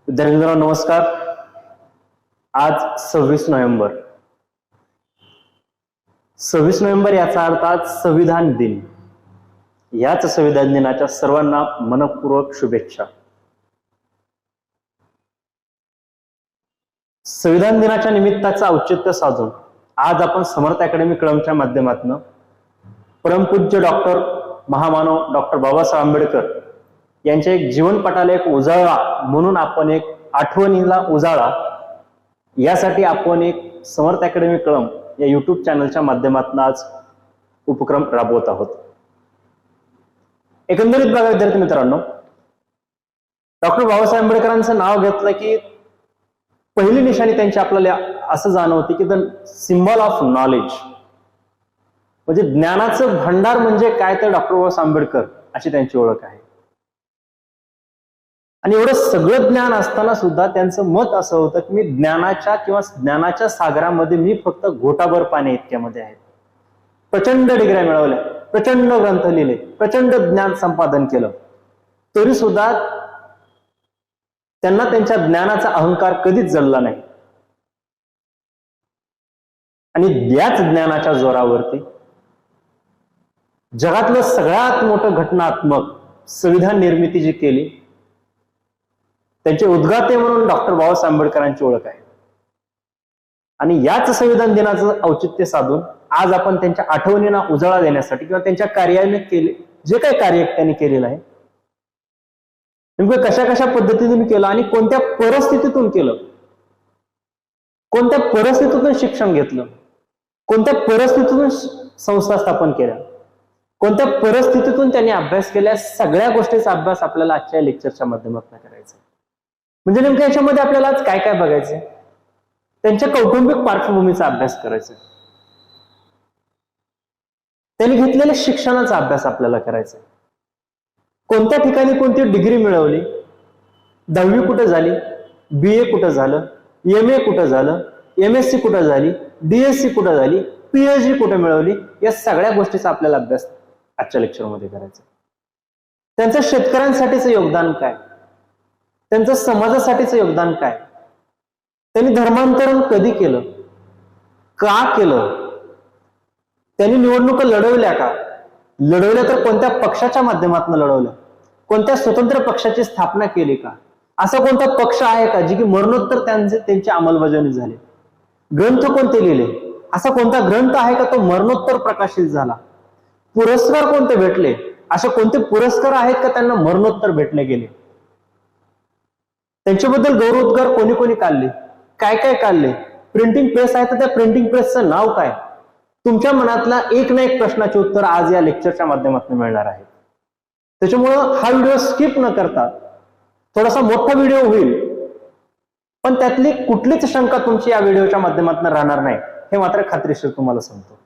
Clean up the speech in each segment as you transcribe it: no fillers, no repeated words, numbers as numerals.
विद्यार्थ्यांनो नमस्कार. आज 26 नोव्हेंबर याचा अर्थ आज संविधान दिन. याच संविधान दिनाच्या सर्वांना मनपूर्वक शुभेच्छा. संविधान दिनाच्या निमित्ताचं औचित्य साधून आज आपण समर्थ अकॅडमी कळमच्या माध्यमातून परमपूज्य डॉक्टर महामानव डॉक्टर बाबासाहेब आंबेडकर यांच्या एक जीवनपटाला एक उजाळा म्हणून आपण एक आठवणीला उजाळा यासाठी आपण एक समर्थ अकॅडमी कळम या युट्यूब चॅनलच्या माध्यमातून आज उपक्रम राबवत आहोत. एकंदरीत बघा विद्यार्थी मित्रांनो, डॉक्टर बाबासाहेब आंबेडकरांचं नाव घेतलं की पहिली निशाणी त्यांची आपल्याला असं जाणवते की द सिम्बॉल ऑफ नॉलेज, म्हणजे ज्ञानाचं भांडार म्हणजे काय तर डॉक्टर बाबासाहेब आंबेडकर अशी त्यांची ओळख आहे. आणि एवढं सगळं ज्ञान असताना सुद्धा त्यांचं मत असं होतं की मी ज्ञानाच्या सागरामध्ये मी फक्त घोटाभर पाणी इतक्यामध्ये आहे. प्रचंड डिग्र्या मिळवल्या, प्रचंड ग्रंथ लिहिले, प्रचंड ज्ञान संपादन केलं, तरी सुद्धा त्यांना त्यांच्या ज्ञानाचा अहंकार कधीच जळला नाही. आणि याच ज्ञानाच्या जोरावरती जगातलं सगळ्यात मोठं घटनात्मक संविधान निर्मिती जी केली त्यांचे उद्गाते म्हणून डॉक्टर बाबासाहेब आंबेडकरांची ओळख आहे. आणि याच संविधान दिनाचं औचित्य साधून आज आपण त्यांच्या आठवणींना उजाळा देण्यासाठी किंवा त्यांच्या कार्याने केले जे काही कार्य त्यांनी केलेलं आहे, नेमकं कशा कशा पद्धतीतून केलं आणि कोणत्या परिस्थितीतून केलं, कोणत्या परिस्थितीतून शिक्षण घेतलं, कोणत्या परिस्थितीतून संस्था स्थापन केल्या, कोणत्या परिस्थितीतून त्यांनी अभ्यास केला, सगळ्या गोष्टीचा अभ्यास आपल्याला आजच्या लेक्चरच्या माध्यमातून करायचा. म्हणजे नेमकं याच्यामध्ये आपल्याला आज काय काय बघायचंय, त्यांच्या कौटुंबिक पार्श्वभूमीचा अभ्यास करायचा, त्यांनी घेतलेल्या शिक्षणाचा अभ्यास आपल्याला करायचा, कोणत्या ठिकाणी कोणती डिग्री मिळवली, 10वी कुठं झाली, BA कुठं झालं, MA कुठं झालं, MSc कुठं झाली, DSc कुठं झाली, PhD कुठं मिळवली, या सगळ्या गोष्टीचा आपल्याला अभ्यास आजच्या लेक्चरमध्ये करायचा. त्यांचं शेतकऱ्यांसाठीचं योगदान काय, त्यांचं समाजासाठीचं योगदान काय, त्यांनी धर्मांतरण कधी केलं, का केलं, त्यांनी निवडणुका लढवल्या का, लढवल्या तर कोणत्या पक्षाच्या माध्यमातून लढवल्या, कोणत्या स्वतंत्र पक्षाची स्थापना केली का, असा कोणता पक्ष आहे का जी की मरणोत्तर त्यांची अंमलबजावणी झाली, ग्रंथ कोणते लिहिले, असा कोणता ग्रंथ आहे का तो मरणोत्तर प्रकाशित झाला, पुरस्कार कोणते भेटले, असे कोणते पुरस्कार आहेत का त्यांना मरणोत्तर भेटले गेले, त्यांच्याबद्दल गौरवोद्गार कोणी कोणी काढले, काय काय काढले, प्रिंटिंग प्रेस आहे तर त्या प्रिंटिंग प्रेसचं नाव काय, तुमच्या मनातला एक ना एक प्रश्नाचे उत्तर आज या लेक्चरच्या माध्यमातून मिळणार आहे. त्याच्यामुळं हा व्हिडिओ स्किप न करता, थोडासा मोठा व्हिडिओ होईल पण त्यातली कुठलीच शंका तुमची या व्हिडिओच्या माध्यमातून राहणार नाही, हे मात्र खात्रीशीर तुम्हाला सांगतो.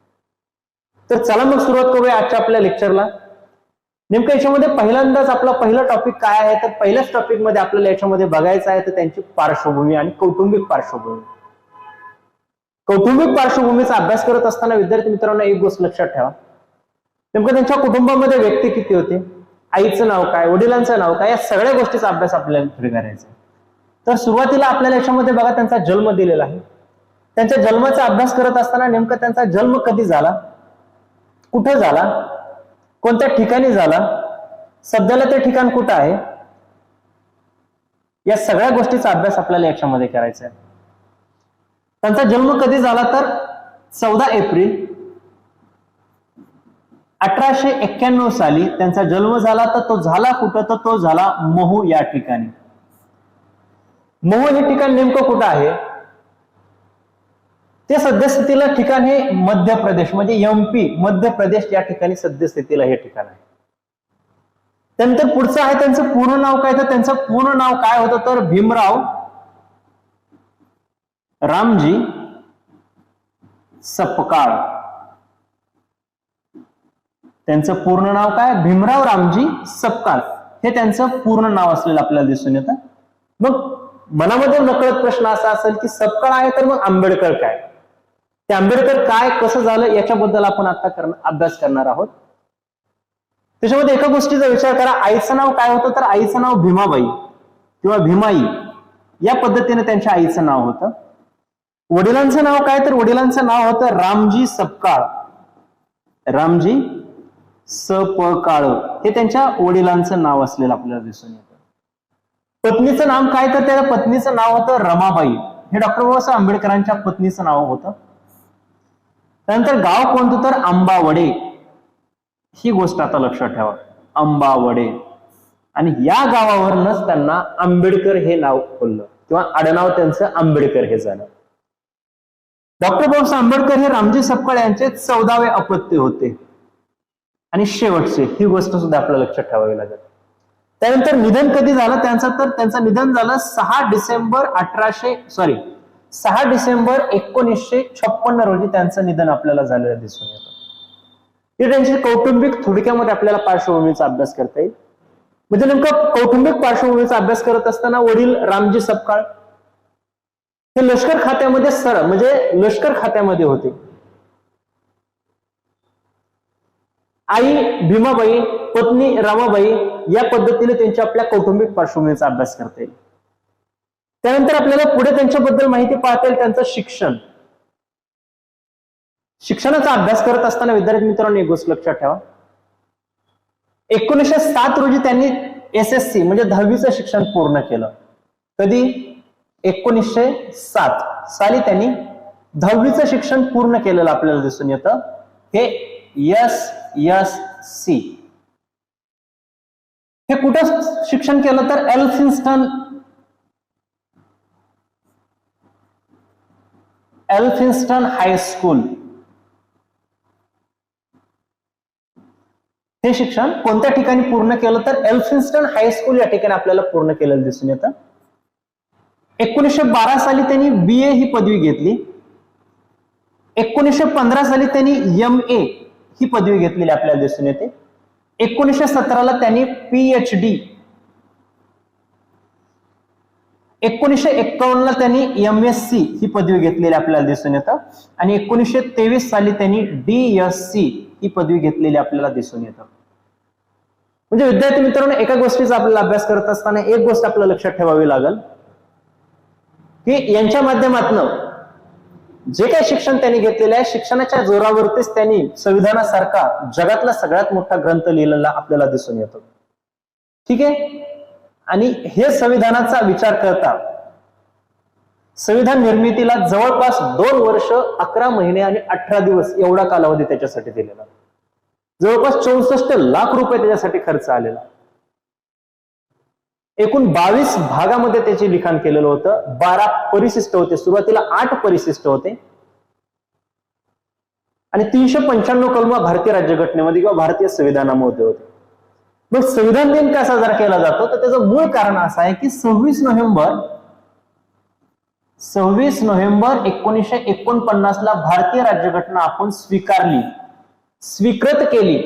तर चला मग सुरुवात करूया आजच्या आपल्या लेक्चरला. नेमकं याच्यामध्ये पहिल्यांदाच आपला पहिला टॉपिक काय आहे, तर पहिल्याच टॉपिक मध्ये आपल्याला याच्यामध्ये बघायचं आहे तर त्यांची पार्श्वभूमी आणि कौटुंबिक पार्श्वभूमी. कौटुंबिक पार्श्वभूमीचा अभ्यास करत असताना विद्यार्थी मित्रांनो एक गोष्ट लक्षात ठेवा, नेमकं त्यांच्या कुटुंबामध्ये व्यक्ती किती होते, आईचं नाव काय, वडिलांचं नाव काय, या सगळ्या गोष्टीचा अभ्यास आपल्याला करायचा. तर सुरुवातीला आपल्याला याच्यामध्ये बघा त्यांचा जन्म दिलेला आहे. त्यांच्या जन्माचा अभ्यास करत असताना नेमकं त्यांचा जन्म कधी झाला, कुठं झाला, कोणत्या ठिकाणी झाला, सध्याला ते ठिकाण कुठं आहे, या सगळ्या गोष्टीचा अभ्यास आपल्याला याच्यामध्ये करायचा आहे. त्यांचा जन्म कधी झाला तर 14 एप्रिल 1891 साली त्यांचा जन्म झाला. तर तो झाला कुठं, तर तो झाला महू या ठिकाणी. महू हे ठिकाण नेमकं कुठं आहे, ते सद्यस्थितीला ठिकाण हे मध्य प्रदेश म्हणजे MP मध्य प्रदेश या ठिकाणी सद्यस्थितीला हे ठिकाण आहे. त्यानंतर पुढचं आहे त्यांचं पूर्ण नाव काय, तर त्यांचं पूर्ण नाव काय होतं तर भीमराव रामजी सपकाळ. त्यांचं पूर्ण नाव काय, भीमराव रामजी सपकाळ हे त्यांचं पूर्ण नाव असलेलं आपल्याला दिसून येतं. मग मनामध्ये नकळत प्रश्न असा असेल की सपकाळ आहे तर मग आंबेडकर काय, ते आंबेडकर काय कसं झालं याच्याबद्दल आपण आता अभ्यास करणार आहोत. त्याच्यामध्ये एका गोष्टीचा विचार करा, आईचं नाव काय होतं तर आईचं नाव भीमाबाई किंवा भीमाई या पद्धतीने त्यांच्या आईचं नाव होतं. वडिलांचं नाव काय, तर वडिलांचं नाव होतं रामजी सपकाळ. रामजी सपकाळ हे त्यांच्या वडिलांचं नाव असलेलं आपल्याला दिसून येतं. पत्नीचं नाव काय, तर त्या पत्नीचं नाव होतं रमाबाई. हे डॉक्टर बाबासाहेब आंबेडकरांच्या पत्नीचं नाव होतं. त्यानंतर गाव कोणतं, तर आंबावडे. ही गोष्ट आता लक्षात ठेवा, आंबावडे. आणि या गावावरूनच त्यांना आंबेडकर हे नाव पडलं किंवा आडनाव त्यांचं आंबेडकर हे झालं. डॉक्टर बाबासाहेब आंबेडकर हे रामजी सपकाळ यांचे 14वे अपत्य होते आणि शेवटचे. ही गोष्ट सुद्धा आपल्याला लक्षात ठेवावी लागेल. त्यानंतर निधन कधी झालं त्यांचं, तर त्यांचं निधन झालं 6 डिसेंबर 1956 रोजी त्यांचं निधन आपल्याला झालेलं दिसून येतं. हे त्यांची कौटुंबिक थोडक्यामध्ये आपल्याला पार्श्वभूमीचा अभ्यास करता येईल. म्हणजे नेमकं कौटुंबिक पार्श्वभूमीचा अभ्यास करत असताना वडील रामजी सपकाळ हे लष्कर खात्यामध्ये म्हणजे लष्कर खात्यामध्ये होते. आई भीमाबाई, पत्नी रमाबाई, या पद्धतीने त्यांच्या आपल्या कौटुंबिक पार्श्वभूमीचा अभ्यास करता येईल. त्यानंतर आपल्याला पुढे त्यांच्याबद्दल माहिती पाहता येईल. त्यांचं शिक्षणाचा अभ्यास करत असताना विद्यार्थी मित्रांनो एक गोष्ट लक्षात ठेवा, 1907 रोजी त्यांनी SSC म्हणजे 10वीचं शिक्षण पूर्ण केलं. कधी, 1907 साली त्यांनी 10वीचं शिक्षण पूर्ण केलेलं आपल्याला दिसून येतं. हे SSC हे कुठं शिक्षण केलं, तर एल्फिन्स्टन हायस्कूल. हे शिक्षण कोणत्या ठिकाणी पूर्ण केलं, तर एल्फिन्स्टन हायस्कूल या ठिकाणी आपल्याला पूर्ण केलेलं दिसून येतं. 1912 साली त्यांनी BA ही पदवी घेतली. 1915 साली त्यांनी MA ही पदवी घेतलेली आपल्याला दिसून येते. 1917 त्यांनी PhD, 1951 त्यांनी MSc ही पदवी घेतलेली आपल्याला दिसून येतं. आणि 1923 साली त्यांनी DSc ही पदवी घेतलेली आपल्याला दिसून येतं. म्हणजे विद्यार्थी मित्रांनो एका गोष्टीचा आपल्याला अभ्यास करत असताना एक गोष्ट आपल्याला लक्षात ठेवावी लागेल की यांच्या माध्यमातून जे काही शिक्षण त्यांनी घेतलेलं आहे, शिक्षणाच्या जोरावरतीच त्यांनी संविधानासारखा जगातला सगळ्यात मोठा ग्रंथ लिहिलेला आपल्याला दिसून येतो. ठीक आहे. आणि हे संविधानाचा विचार करता संविधान निर्मितीला जवळपास 2 वर्ष 11 महिने आणि 18 दिवस एवढा कालावधी त्याच्यासाठी दिलेला. जवळपास 64 लाख रुपये त्याच्यासाठी खर्च आलेला. एकूण 22 भागामध्ये त्याचे लिखाण केलेलं होतं. 12 परिशिष्ट होते. सुरुवातीला 8 परिशिष्ट होते आणि 395 कलमा भारतीय राज्यघटनेमध्ये किंवा भारतीय संविधानामध्ये होते. मग संविधान दिन का साजरा केला जातो, तर त्याचं मूळ कारण असं आहे की 26 नोव्हेंबर 1949 ला भारतीय राज्यघटना आपण स्वीकृत केली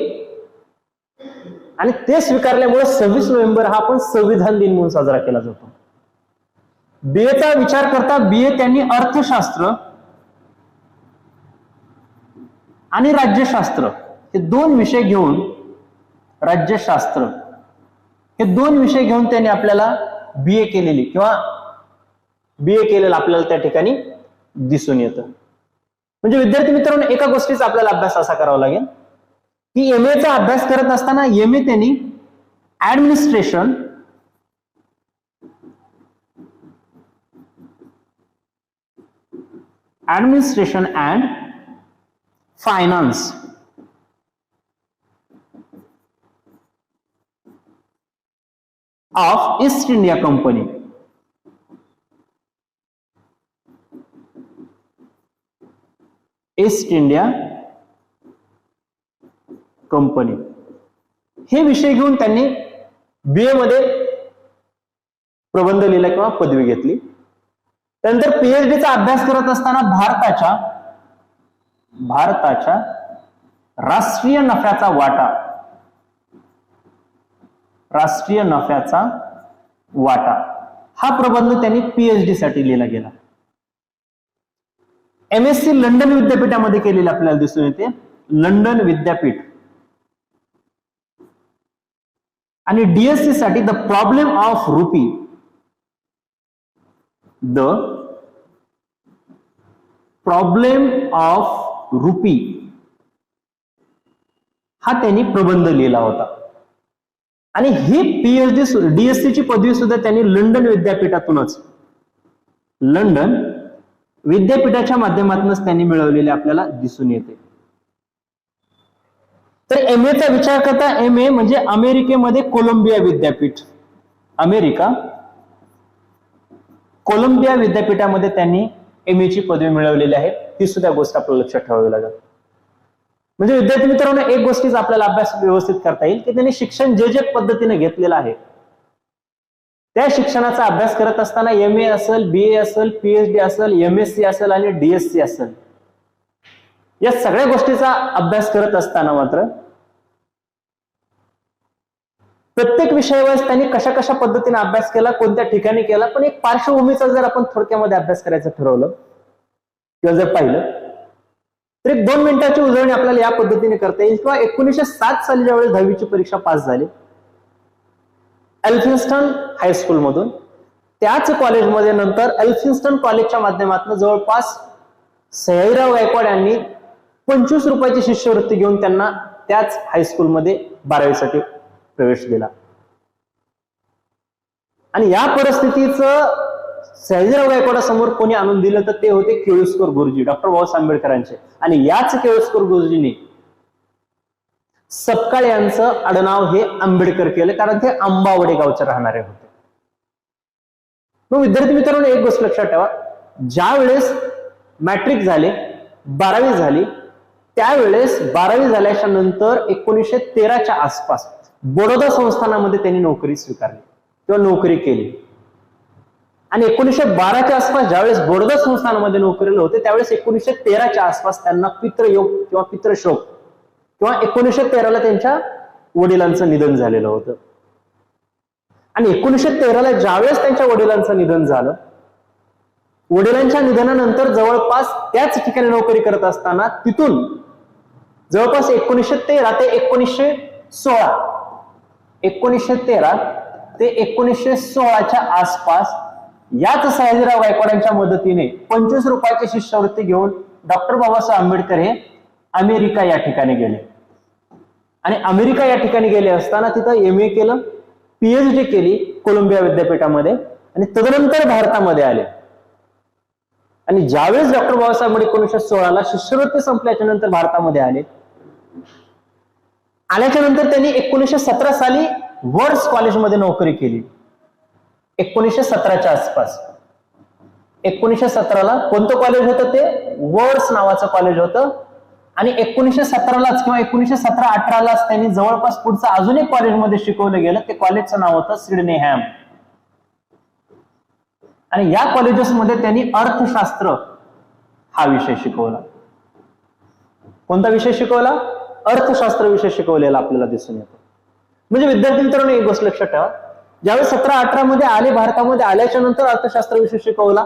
आणि ते स्वीकारल्यामुळे 26 नोव्हेंबर हा आपण संविधान दिन म्हणून साजरा केला जातो. BAचा विचार करता BA त्यांनी अर्थशास्त्र आणि राज्यशास्त्र हे 2 विषय घेऊन त्यांनी आपल्याला BA केलेली किंवा BA केलेलं आपल्याला त्या ठिकाणी दिसून येतं. म्हणजे विद्यार्थी मित्रांनो एका गोष्टीचा आपल्याला अभ्यास असा करावा लागेल की MAचा अभ्यास करत असताना MA त्यांनी administration and finance of East India company हे विषय घेऊन त्यांनी BA मध्ये प्रबंध लिहिला किंवा पदवी घेतली. त्यानंतर PhDचा अभ्यास करत असताना भारताच्या राष्ट्रीय नफ्याचा वाटा हा प्रबंध त्यांनी PhD साठी लिहिला गेला. MSc लंडन विद्यापीठामध्ये केलेले आपल्याला दिसून येते. लंडन विद्यापीठ. आणि DSc साठी the problem of rupee the problem of RuPay हा त्यांनी प्रबंध लिहिला होता. आणि ही पीएचडी डीएससी ची पदवी सुद्धा त्यांनी लंडन विद्यापीठातूनच लंडन विद्यापीठाच्या माध्यमातूनच त्यांनी मिळवलेले आपल्याला दिसून येते. तर एम एचा विचार करता एम ए म्हणजे अमेरिकेमध्ये कोलंबिया विद्यापीठ, अमेरिका कोलंबिया विद्यापीठामध्ये त्यांनी एम ए ची पदवी मिळवलेली आहे. ती सुद्धा गोष्ट आपल्याला लक्षात ठेवावी लागेल. म्हणजे विद्यार्थी मित्रांनो, एक गोष्टीचा आपल्याला अभ्यास व्यवस्थित करता येईल की त्यांनी शिक्षण जे पद्धतीने घेतलेलं आहे त्या शिक्षणाचा अभ्यास करत असताना एम ए असेल, बी ए असेल, पीएचडी असेल, एमएससी असेल आणि डीएससी असेल, या सगळ्या गोष्टीचा अभ्यास करत असताना मात्र प्रत्येक विषयावर त्यांनी कशा कशा पद्धतीने अभ्यास केला, कोणत्या ठिकाणी केला, पण एक पार्श्वभूमीचा जर आपण थोडक्यामध्ये अभ्यास करायचं ठरवलं किंवा जर पाहिलं तर एक 2 मिनिटाची उजळणी आपल्याला या पद्धतीने करता येईल. किंवा 1907 साली ज्यावेळेस 10वीची परीक्षा पास झाली एल्फिन्स्टन हायस्कूल मधून, त्याच कॉलेजमध्ये नंतर एल्फिन्स्टन कॉलेजच्या माध्यमातून जवळपास सयाजीराव गायकवाड यांनी 25 रुपयाची शिष्यवृत्ती घेऊन त्यांना त्याच हायस्कूलमध्ये 12वीसाठी प्रवेश दिला. आणि या परिस्थितीचं सयाजीराव गायकवाडासमोर कोणी आणून दिलं तर ते होते केळुस्कर गुरुजी, डॉक्टर बाबासाहेब आंबेडकरांचे. आणि याच केळुस्कर गुरुजींनी सपकाळ यांचं आडनाव हे आंबेडकर केलं, कारण ते आंबावडे गावचे राहणारे होते. मग विद्यार्थी मित्रांनो, एक गोष्ट लक्षात ठेवा, ज्या वेळेस मॅट्रिक झाले, 12वी झाली, त्यावेळेस 12वी झाल्याच्या नंतर 1913च्या आसपास बडोदा संस्थानामध्ये त्यांनी नोकरी स्वीकारली किंवा नोकरी केली. आणि 1912च्या आसपास ज्यावेळेस बडोदा संस्थानामध्ये नोकरीला होते त्यावेळेस 1913च्या आसपास त्यांना पितृयोग किंवा पितृशोक किंवा 1913ला त्यांच्या वडिलांचं निधन झालेलं होतं. आणि 1913ला ज्यावेळेस त्यांच्या वडिलांचं निधन झालं, वडिलांच्या निधनानंतर जवळपास त्याच ठिकाणी नोकरी करत असताना तिथून जवळपास 1913 ते 1913 ते 1916च्या आसपास याच सयाजीराव गायकवाडांच्या मदतीने 25 रुपयाची शिष्यवृत्ती घेऊन डॉक्टर बाबासाहेब आंबेडकर हे अमेरिका या ठिकाणी गेले. आणि अमेरिका या ठिकाणी गेले असताना तिथं एम ए केलं, पीएचडी केली कोलंबिया विद्यापीठामध्ये, आणि तदनंतर भारतामध्ये आले. आणि ज्यावेळेस डॉक्टर बाबासाहेब आंबेडकर 1916ला शिष्यवृत्ती संपल्याच्या नंतर भारतामध्ये आल्याच्या नंतर त्यांनी 1917 साली वर्ड्स कॉलेजमध्ये नोकरी केली. 1917च्या आसपास 1917ला कोणतं कॉलेज होतं ते वर्ड्स नावाचं कॉलेज होतं. आणि 1917लाच किंवा 1917-18लाच त्यांनी जवळपास पुढचं अजून एक कॉलेजमध्ये शिकवलं गेलं. ते कॉलेजचं नाव होतं सिडनेहॅम. आणि या कॉलेजेसमध्ये त्यांनी अर्थशास्त्र हा विषय शिकवला. कोणता विषय शिकवला? अर्थशास्त्र विषय शिकवलेला आपल्याला दिसून येतो. म्हणजे विद्यार्थी मित्रांनो, एक गोष्ट लक्षात ठेवा, ज्यावेळेस 17-18 मध्ये आले, भारतामध्ये आल्याच्या नंतर अर्थशास्त्र विषय शिकवला.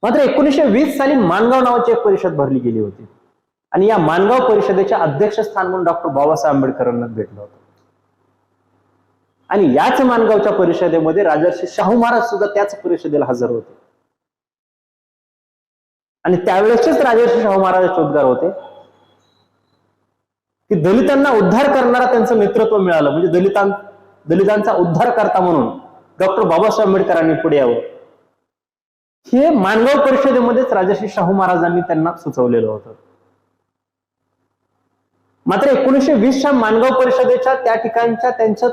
मात्र 1920 साली माणगाव नावाची एक परिषद भरली गेली होती. आणि या माणगाव परिषदेच्या अध्यक्षस्थान म्हणून डॉक्टर बाबासाहेब आंबेडकरांना भेटलं होतं. आणि याच माणगावच्या परिषदेमध्ये राजर्षी शाहू महाराज सुद्धा त्याच परिषदेला हजर होते. आणि त्यावेळेसच राजर्षी शाहू महाराजांचे उद्गार होते की दलितांना उद्धार करणारा त्यांचं नेतृत्व मिळालं, म्हणजे दलितांचा उद्धार करता म्हणून डॉक्टर बाबासाहेब आंबेडकरांनी पुढे यावं. हे माणगाव परिषदेमध्येच राजर्षी शाहू महाराजांनी त्यांना सुचवलेलं होतं. मात्र 1920च्या माणगाव परिषदेच्या त्या ठिकाणच्या त्यांचं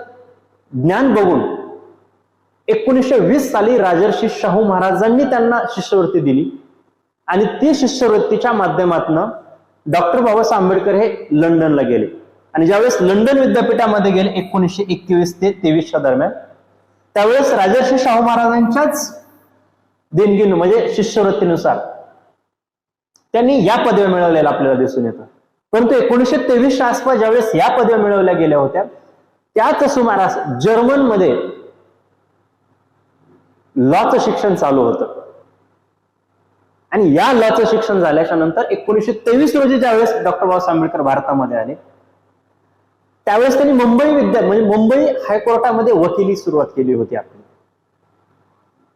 ज्ञान बघून 1920 साली राजर्षी शाहू महाराजांनी त्यांना शिष्यवृत्ती दिली. आणि ती शिष्यवृत्तीच्या माध्यमातून डॉक्टर बाबासाहेब आंबेडकर हे लंडनला गेले. आणि ज्यावेळेस लंडन विद्यापीठामध्ये गेले 1921 ते 23च्या दरम्यान, त्यावेळेस राजर्षी शाहू महाराजांच्याच देणगी म्हणजे शिष्यवृत्तीनुसार त्यांनी या पदव्या मिळवलेल्या आपल्याला दिसून येतं. परंतु 1923च्या आसपास ज्यावेळेस या पदव्या मिळवल्या गेल्या होत्या त्याच सुमारास जर्मनमध्ये लॉचं शिक्षण चालू होतं. आणि या लॉचं शिक्षण झाल्याच्या नंतर 1923 रोजी ज्यावेळेस डॉक्टर बाबासाहेब आंबेडकर भारतामध्ये आले त्यावेळेस त्यांनी मुंबई हायकोर्टामध्ये वकिली सुरुवात केली होती आपली.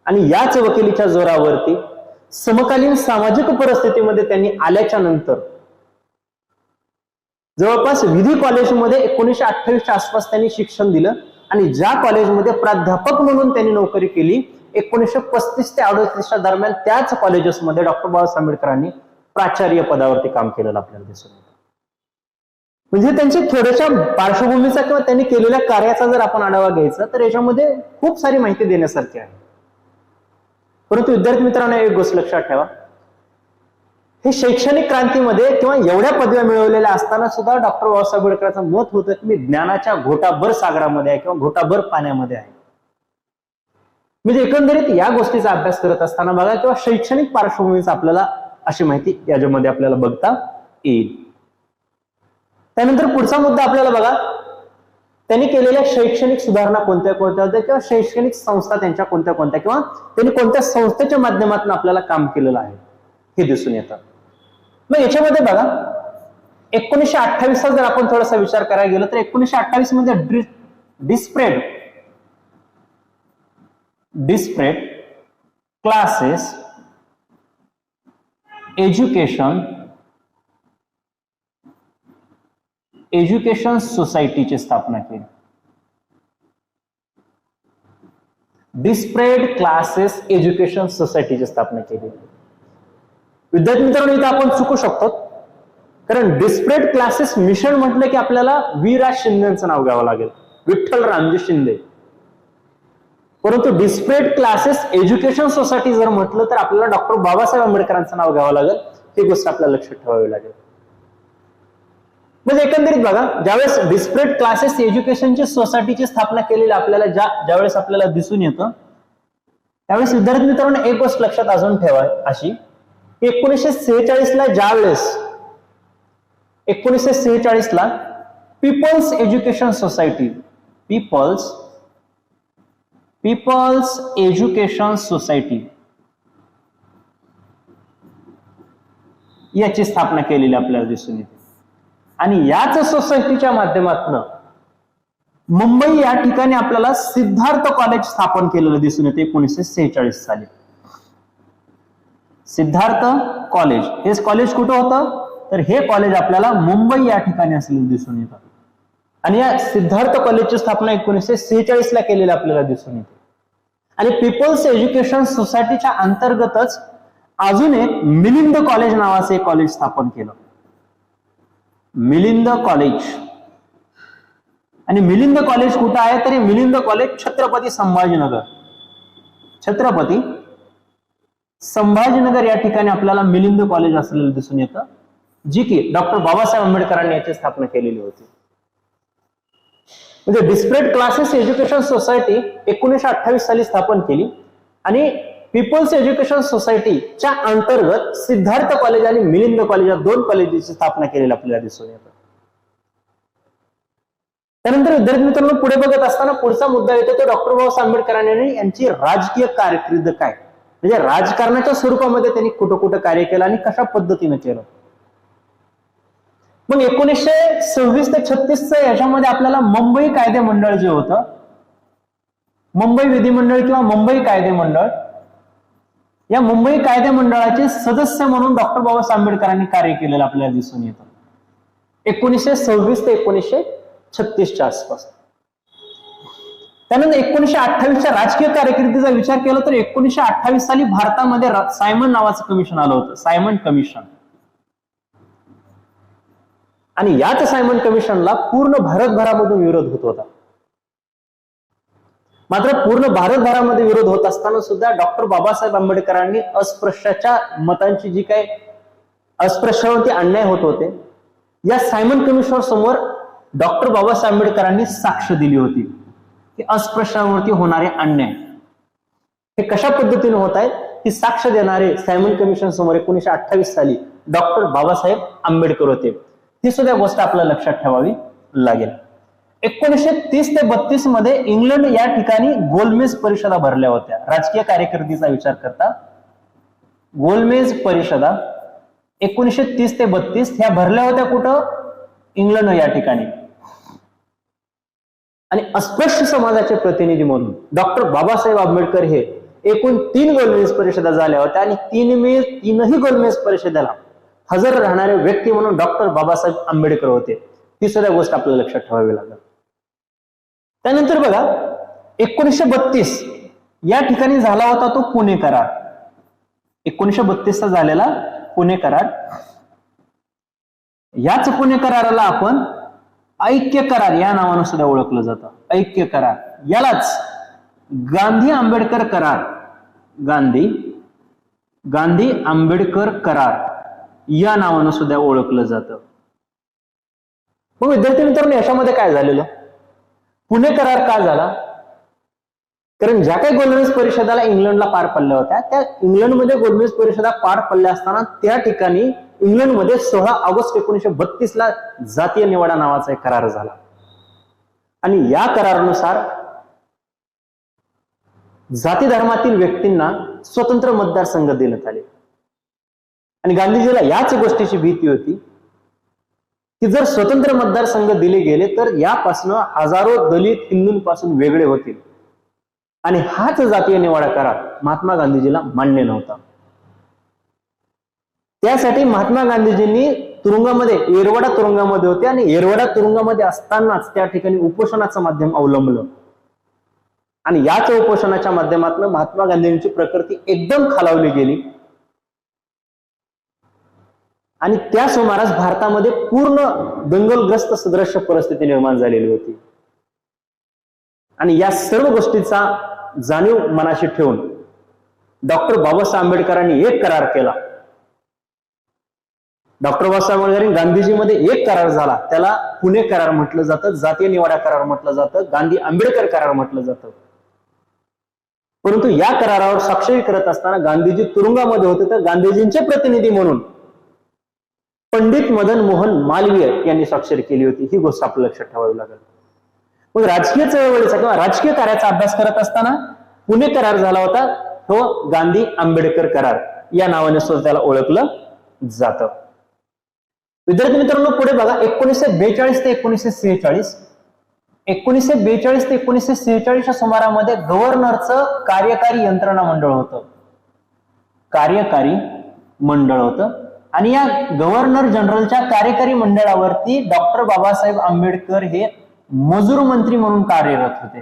आणि याच वकिलीच्या जोरावरती समकालीन सामाजिक परिस्थितीमध्ये त्यांनी आल्याच्या नंतर जवळपास विधी कॉलेजमध्ये 1928च्या आसपास त्यांनी शिक्षण दिलं आणि ज्या कॉलेजमध्ये प्राध्यापक म्हणून त्यांनी नोकरी केली 1935 ते 38च्या दरम्यान त्याच कॉलेजेसमध्ये डॉक्टर बाबासाहेब आंबेडकरांनी प्राचार्य पदावरती काम केलेलं आपल्याला दिसून येतं. म्हणजे त्यांची थोड्याशा पार्श्वभूमीचा किंवा त्यांनी केलेल्या कार्याचा जर आपण आढावा घ्यायचा तर याच्यामध्ये खूप सारी माहिती देण्यासारखी आहे. परंतु विद्यार्थी मित्रांनो एक गोष्ट लक्षात ठेवा, हे शैक्षणिक क्रांतीमध्ये किंवा एवढ्या पदव्या मिळवलेल्या असताना सुद्धा डॉक्टर बाबासाहेब आंबेडकरांचं मत होतं की मी ज्ञानाच्या घोटाभर सागरामध्ये आहे किंवा घोटाभर पाण्यामध्ये आहे. म्हणजे एकंदरीत या गोष्टीचा अभ्यास करत असताना बघा किंवा शैक्षणिक पार्श्वभूमीचा आपल्याला अशी माहिती याच्यामध्ये आपल्याला बघता येईल. त्यानंतर पुढचा मुद्दा आपल्याला बघा, त्यांनी केलेल्या शैक्षणिक सुधारणा कोणत्या कोणत्या होत्या किंवा शैक्षणिक संस्था त्यांच्या कोणत्या कोणत्या किंवा त्यांनी कोणत्या संस्थेच्या माध्यमातून आपल्याला काम केलेलं आहे हे दिसून येतं. मग याच्यामध्ये बघा 1928 जर आपण थोडासा विचार करायला गेलो तर 1928 मध्ये डिस्परेट क्लासेस एज्युकेशन सोसायटीची स्थापना केली. डिस्परेट क्लासेस एज्युकेशन सोसायटीची स्थापना केली. विद्यार्थी मित्रांनो इथं आपण चुकू शकतो, कारण डिस्परेट क्लासेस मिशन म्हटलं की आपल्याला वीरा शिंदेचं नाव घ्यावं लागेल, विठ्ठल रामजी शिंदे. परंतु डिस्परेट क्लासेस एज्युकेशन सोसायटी जर म्हटलं तर आपल्याला डॉक्टर बाबासाहेब आंबेडकरांचं नाव घ्यावं लागेल. ही गोष्ट आपल्याला लक्षात ठेवावी लागेल. म्हणजे एकंदरीत बघा, ज्यावेळेस डिस्परेट क्लासेस एज्युकेशनची सोसायटीची स्थापना केलेली आपल्याला ज्यावेळेस आपल्याला दिसून येतं त्यावेळेस विद्यार्थी मित्रांनो एक गोष्ट लक्षात अजून ठेवा अशी, 1946 ला ज्यावेळेस 1946 ला people's education society people's education society याची स्थापना केलेली आपल्याला दिसून येते. आणि याच सोसायटीच्या माध्यमातून मुंबई या ठिकाणी आपल्याला सिद्धार्थ कॉलेज स्थापन केलेलं दिसून येते 1946 साली. सिद्धार्थ कॉलेज हे कॉलेज कुठं होतं तर हे कॉलेज आपल्याला मुंबई या ठिकाणी असलेलं दिसून येतं. आणि या सिद्धार्थ कॉलेजची स्थापना 1946 ला केलेली आपल्याला दिसून येते. आणि पीपल्स एज्युकेशन सोसायटीच्या अंतर्गतच अजून एक मिलिंद कॉलेज नावाचे एक कॉलेज स्थापन केलं, मिलिंद कॉलेज. आणि मिलिंद कॉलेज कुठं आहे तर मिलिंद कॉलेज छत्रपती संभाजीनगर या ठिकाणी आपल्याला मिलिंद कॉलेज असलेलं दिसून येतं, जी की डॉक्टर बाबासाहेब आंबेडकरांनी याची स्थापना केलेली होती. म्हणजे डिस्परेट क्लासेस एज्युकेशन सोसायटी 1928 साली स्थापन केली आणि पीपल्स एज्युकेशन सोसायटीच्या अंतर्गत सिद्धार्थ कॉलेज आणि मिलिंद कॉलेज या दोन कॉलेजची स्थापना केलेली आपल्याला दिसून येतं. त्यानंतर विद्यार्थी मित्रांनो पुढे बघत असताना पुढचा मुद्दा येतो तो डॉक्टर बाबासाहेब आंबेडकरांनी यांची राजकीय कारकीर्द काय, म्हणजे राजकारणाच्या स्वरूपामध्ये त्यांनी कुठं कुठं कार्य केलं आणि कशा पद्धतीने केलं. मग 1926 ते 36 याच्यामध्ये आपल्याला मुंबई कायदे मंडळ जे होतं, मुंबई विधिमंडळ किंवा मुंबई कायदे मंडळ, या मुंबई कायदे मंडळाचे सदस्य म्हणून डॉक्टर बाबासाहेब आंबेडकरांनी कार्य केलेलं आपल्याला दिसून येतं 1926 ते 1936च्या आसपास. त्यानंतर 1928च्या राजकीय कारकिर्दीचा विचार केला तर 1928 साली भारतामध्ये सायमन नावाचं कमिशन आलं होतं, सायमन कमिशन. आणि याच सायमन कमिशनला पूर्ण भारतभरामधून विरोध होत होता. मात्र पूर्ण भारतभरामध्ये विरोध होत असताना सुद्धा डॉक्टर बाबासाहेब आंबेडकरांनी अस्पृश्याच्या मतांची जी काही अस्पृश्यावरती अन्याय होत होते या सायमन कमिशन समोर डॉक्टर बाबासाहेब आंबेडकरांनी साक्ष दिली होती की अस्पृश्यांवरती होणारे अन्याय हे कशा पद्धतीने होत आहेत ही साक्ष देणारे सायमन कमिशन समोर 1928 साली डॉक्टर बाबासाहेब आंबेडकर होते. ही सुद्धा गोष्ट आपल्याला लक्षात ठेवावी लागेल. 1930 ते 32 मध्ये इंग्लंड या ठिकाणी गोलमेज परिषदा भरल्या होत्या. राजकीय कार्यकिर्दीचा विचार करता गोलमेज परिषदा 1930 ते 32 ह्या भरल्या होत्या कुठं, इंग्लंड या ठिकाणी. आणि अस्पृश्य समाजाचे प्रतिनिधी म्हणून डॉक्टर बाबासाहेब आंबेडकर हे एकूण 3 गोलमेज परिषदा झाल्या होत्या आणि तीनही गोलमेज परिषदेला हजर राहणारे व्यक्ती म्हणून डॉक्टर बाबासाहेब आंबेडकर होते. ही सुद्धा गोष्ट आपल्याला लक्षात ठेवावी लागेल. त्यानंतर बघा 1932 या ठिकाणी झाला होता तो पुणे करार. 1932 झालेला पुणे करार. याच पुणे कराराला आपण ऐक्य करार या नावाने सुद्धा ओळखलं जातं. ऐक्य करार यालाच गांधी आंबेडकर करार, गांधी आंबेडकर करार या नावानं सुद्धा ओळखलं जातं. मग विद्यार्थी मित्रांनो, याच्यामध्ये काय झालेलं? पुणे करार का झाला? कारण ज्या काही गोलमेज परिषदाला इंग्लंडला पार पडल्या होत्या, त्या इंग्लंडमध्ये गोलमेज परिषदा पार पडल्या असताना त्या ठिकाणी इंग्लंडमध्ये 16 ऑगस्ट 1932 ला जातीय निवाडा नावाचा एक करार झाला. आणि या करारानुसार जाती धर्मातील व्यक्तींना स्वतंत्र मतदारसंघ देण्यात आले. आणि गांधीजीला याच गोष्टीची भीती होती की जर स्वतंत्र मतदारसंघ दिले गेले तर यापासून हजारो दलित हिंदूंपासून वेगळे होतील. आणि हाच जातीय निवाडा करार महात्मा गांधीजीला मान्य नव्हता. त्यासाठी महात्मा गांधीजींनी तुरुंगामध्ये, येरवडा तुरुंगामध्ये होते आणि येरवडा तुरुंगामध्ये असतानाच त्या ठिकाणी उपोषणाचं माध्यम अवलंबलं. आणि याच उपोषणाच्या माध्यमातून महात्मा गांधींची प्रकृती एकदम खालावली गेली आणि त्या सुमारास भारतामध्ये पूर्ण दंगलग्रस्त सदृश्य परिस्थिती निर्माण झालेली होती. आणि या सर्व गोष्टीचा जाणीव मनाशी ठेवून डॉक्टर बाबासाहेब आंबेडकरांनी एक करार केला. डॉक्टर बाबासाहेब आंबेडकर गांधीजीमध्ये एक करार झाला, त्याला पुणे करार म्हटलं जातं, जातीय निवाडा करार म्हटलं जातं, गांधी आंबेडकर करार म्हटलं जातं. परंतु या करारावर स्वाक्षरी करत असताना गांधीजी तुरुंगामध्ये होते, तर गांधीजींचे प्रतिनिधी म्हणून पंडित मदन मोहन मालवीय यांनी स्वाक्षरी केली होती. ही गोष्ट आपल्याला लक्षात ठेवावी लागेल. मग राजकीय चळवळीचा किंवा राजकीय कार्याचा अभ्यास करत असताना पुणे करार झाला होता, तो गांधी आंबेडकर करार या नावाने सुद्धा त्याला ओळखलं जातं. विद्यार्थी मित्रांनो, पुढे बघा 1942 ते 1946. 1942 ते 1946च्या सुमारामध्ये गव्हर्नरचं कार्यकारी यंत्रणा मंडळ होतं. कार्यकारी मंडळ होतं आणि या गव्हर्नर जनरलच्या कार्यकारी मंडळावरती डॉक्टर बाबासाहेब आंबेडकर हे मजूर मंत्री म्हणून कार्यरत होते.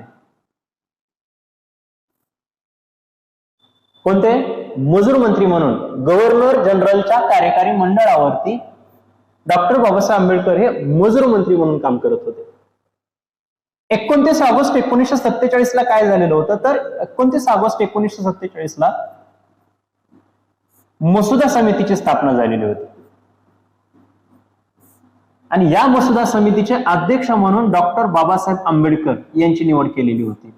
कोणते? मजूर मंत्री म्हणून गव्हर्नर जनरलच्या कार्यकारी मंडळावरती डॉक्टर बाबासाहेब आंबेडकर हे मजूर मंत्री म्हणून काम करत होते. 29 ऑगस्ट 1947 ला काय झालेलं होतं तर 29 ऑगस्ट 1947 ला मसुदा समितीची स्थापना झालेली होती आणि या मसुदा समितीचे अध्यक्ष म्हणून डॉक्टर बाबासाहेब आंबेडकर यांची निवड केलेली होती.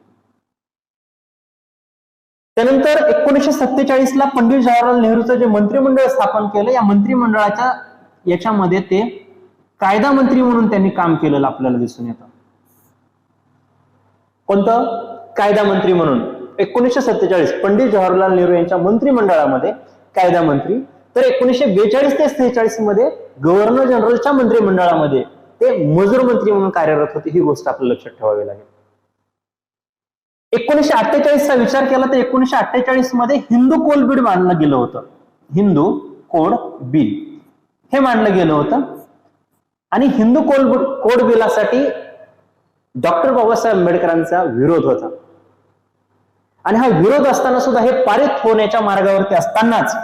त्यानंतर 1947 ला पंडित जवाहरलाल नेहरूचं जे मंत्रिमंडळ स्थापन केलं, या मंत्रिमंडळाच्या याच्यामध्ये ते कायदा मंत्री म्हणून त्यांनी काम केलेलं आपल्याला दिसून येतं. कोणतं? कायदा मंत्री म्हणून 1947 पंडित जवाहरलाल नेहरू यांच्या मंत्रिमंडळामध्ये कायदा मंत्री. तर 1942 ते 46 मध्ये गव्हर्नर जनरलच्या मंत्रिमंडळामध्ये ते मजूर मंत्री म्हणून कार्यरत होते. ही गोष्ट आपल्याला लक्षात ठेवावी लागेल. 1948 चा विचार केला तर 1948 मध्ये हिंदू कोड बिल मांडलं गेलं होतं. हिंदू कोड बिल हे मांडलं गेलं होतं आणि हिंदू कोड बिलासाठी डॉक्टर बाबासाहेब आंबेडकरांचा विरोध होता आणि हा विरोध असताना सुद्धा हे पारित होण्याच्या मार्गावरती असतानाच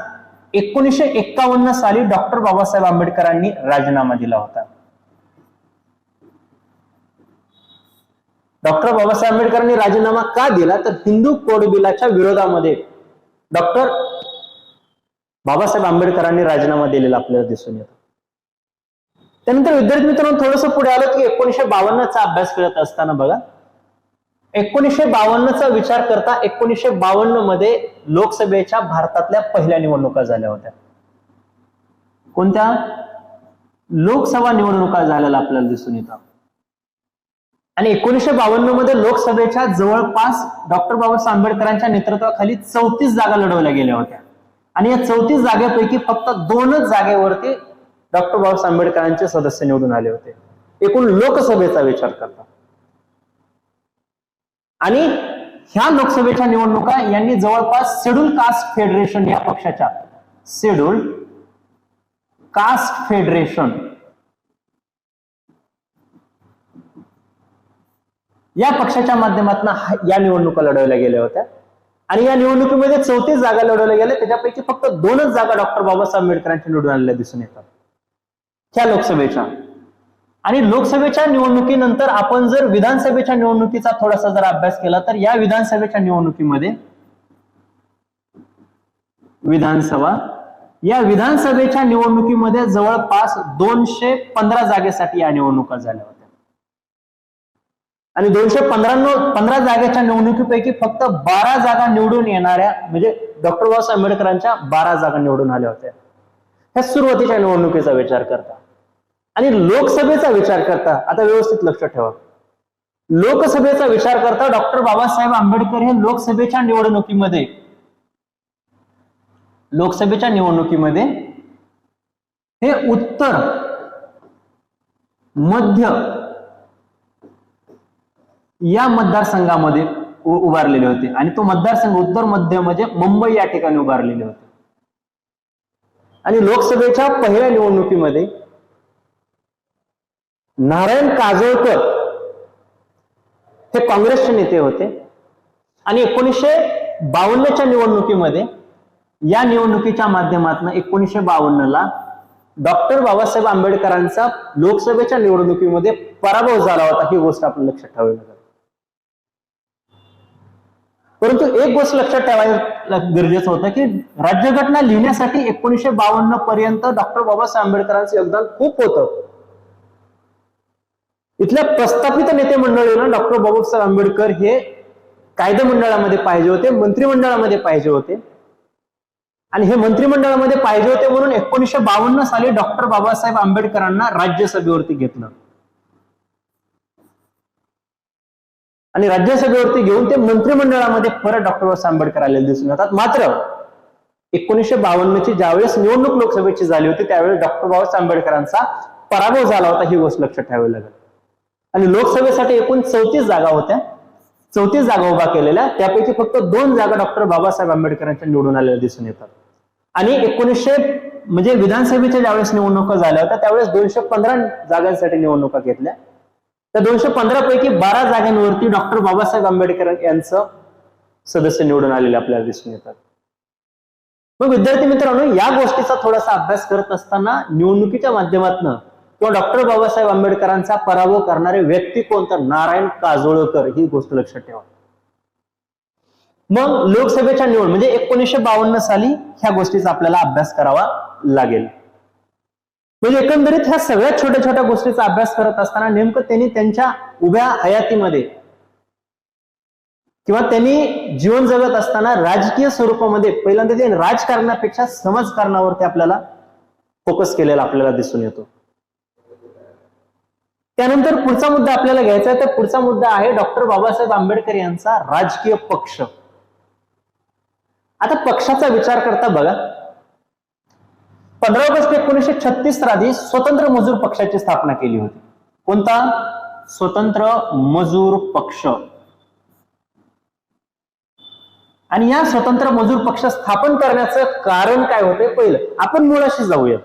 1951 साली डॉक्टर बाबासाहेब आंबेडकरांनी राजीनामा दिला होता. डॉक्टर बाबासाहेब आंबेडकरांनी राजीनामा का दिला तर हिंदू कोड बिलाच्या विरोधामध्ये डॉक्टर बाबासाहेब आंबेडकरांनी राजीनामा दिलेला आपल्याला दिसून येतो. त्यानंतर विद्यार्थी मित्रांनो, थोडस पुढे आलं की 1952 चा अभ्यास करत असताना बघा 1952 चा विचार करता 1952 मध्ये लोकसभेच्या भारतातल्या पहिल्या निवडणुका झाल्या होत्या. कोणत्या? लोकसभा निवडणुका झालेल्या आपल्याला दिसून येतात. आणि 1952 मध्ये लोकसभेच्या जवळपास डॉक्टर बाबासाहेब आंबेडकरांच्या नेतृत्वाखाली 34 जागा लढवल्या गेल्या होत्या आणि या 34 जागेपैकी फक्त 2च जागेवरती डॉक्टर बाबासाहेब आंबेडकरांचे सदस्य निवडून आले होते एकूण लोकसभेचा विचार करता. आणि ह्या लोकसभेच्या निवडणुका यांनी जवळपास शेड्यूल कास्ट फेडरेशन या पक्षाच्या, शेड्यूल कास्ट फेडरेशन या पक्षाच्या माध्यमातून या निवडणुका लढवल्या गेल्या होत्या आणि या निवडणुकीमध्ये 34 जागा लढवल्या गेल्या, त्याच्यापैकी फक्त 2च जागा डॉक्टर बाबासाहेब आंबेडकरांच्या निवडून आलेल्या दिसून येतात त्या लोकसभेच्या. आणि लोकसभेच्या निवडणुकीनंतर आपण जर विधानसभेच्या निवडणुकीचा थोडासा जर अभ्यास केला तर या विधानसभेच्या निवडणुकीमध्ये या विधानसभेच्या निवडणुकीमध्ये जवळपास 215 जागेसाठी या निवडणुका झाल्या होत्या आणि 215 जागेच्या निवडणुकीपैकी फक्त 12 जागा निवडून येणाऱ्या म्हणजे डॉक्टर बाबासाहेब आंबेडकरांच्या 12 जागा निवडून आल्या होत्या. ह्या सुरुवातीच्या निवडणुकीचा विचार करता आणि लोकसभेचा विचार करता आता व्यवस्थित लक्ष ठेवा. लोकसभेचा विचार करता डॉक्टर बाबासाहेब आंबेडकर हे लोकसभेच्या निवडणुकीमध्ये हे उत्तर मध्य या मतदारसंघामध्ये उभारलेले होते आणि तो मतदारसंघ उत्तर मध्य म्हणजे मुंबई या ठिकाणी उभारलेले होते. आणि लोकसभेच्या पहिल्या निवडणुकीमध्ये नारायण काजोळकर हे काँग्रेसचे नेते होते आणि 1952च्या निवडणुकीमध्ये या निवडणुकीच्या माध्यमातून 1952ला डॉक्टर बाबासाहेब आंबेडकरांचा लोकसभेच्या निवडणुकीमध्ये पराभव झाला होता. ही गोष्ट आपण लक्षात ठेवावी लागेल. परंतु एक गोष्ट लक्षात ठेवायला गरजेचं होतं की राज्यघटना लिहिण्यासाठी 1952 पर्यंत डॉक्टर बाबासाहेब आंबेडकरांचं योगदान खूप होतं. इथल्या प्रस्थापित नेते मंडळींना डॉक्टर बाबासाहेब आंबेडकर हे कायदे मंडळामध्ये पाहिजे होते, मंत्रिमंडळामध्ये पाहिजे होते आणि हे मंत्रिमंडळामध्ये पाहिजे होते म्हणून 1952 साली डॉक्टर बाबासाहेब आंबेडकरांना राज्यसभेवरती घेतलं आणि राज्यसभेवरती घेऊन ते मंत्रिमंडळामध्ये परत डॉक्टर बाबासाहेब आंबेडकर आलेले दिसून येतात. मात्र 1952ची ज्यावेळेस निवडणूक लोकसभेची झाली होती त्यावेळेस डॉक्टर बाबासाहेब आंबेडकरांचा पराभव झाला होता. ही गोष्ट लक्षात ठेवावी लागेल. आणि लोकसभेसाठी एकूण 34 जागा होत्या. 34 जागा उभा केलेल्या, त्यापैकी फक्त 2 जागा डॉक्टर बाबासाहेब आंबेडकरांच्या निवडून आलेल्या दिसून येतात. आणि 1900 म्हणजे विधानसभेच्या ज्यावेळेस निवडणुका झाल्या होत्या त्यावेळेस 215 जागांसाठी निवडणुका घेतल्या. त्या 215 पैकी 12 जागांवरती डॉक्टर बाबासाहेब आंबेडकर यांचं सदस्य निवडून आलेले आपल्याला दिसून येतात. मग विद्यार्थी मित्रांनो, या गोष्टीचा थोडासा अभ्यास करत असताना निवडणुकीच्या माध्यमातून किंवा डॉक्टर बाबासाहेब आंबेडकरांचा पराभव करणारे व्यक्ती कोणता? नारायण काजोळकर. ही गोष्ट लक्षात ठेवा. मग लोकसभेच्या निवड म्हणजे 1952 साली ह्या गोष्टीचा आपल्याला अभ्यास करावा लागेल. म्हणजे एकंदरीत ह्या सगळ्या छोट्या छोट्या गोष्टीचा अभ्यास करत असताना नेमकं त्यांनी त्यांच्या उभ्या हयातीमध्ये किंवा त्यांनी जीवन जगत असताना राजकीय स्वरूपामध्ये पहिल्यांदा ते राजकारणापेक्षा समाजकारणावरती आपल्याला फोकस केलेला आपल्याला दिसून येतो. त्यानंतर पुढचा मुद्दा आपल्याला घ्यायचा आहे. तर पुढचा मुद्दा आहे डॉक्टर बाबासाहेब आंबेडकर यांचा राजकीय पक्ष. आता पक्षाचा विचार करता बघा, 15 ऑगस्ट 1936 रोजी स्वतंत्र मजूर पक्षाची स्थापना केली होती. कोणता? स्वतंत्र मजूर पक्ष. आणि या स्वतंत्र मजूर पक्ष स्थापन करण्याचं कारण काय होते? पहिलं आपण मुळाशी जाऊयात,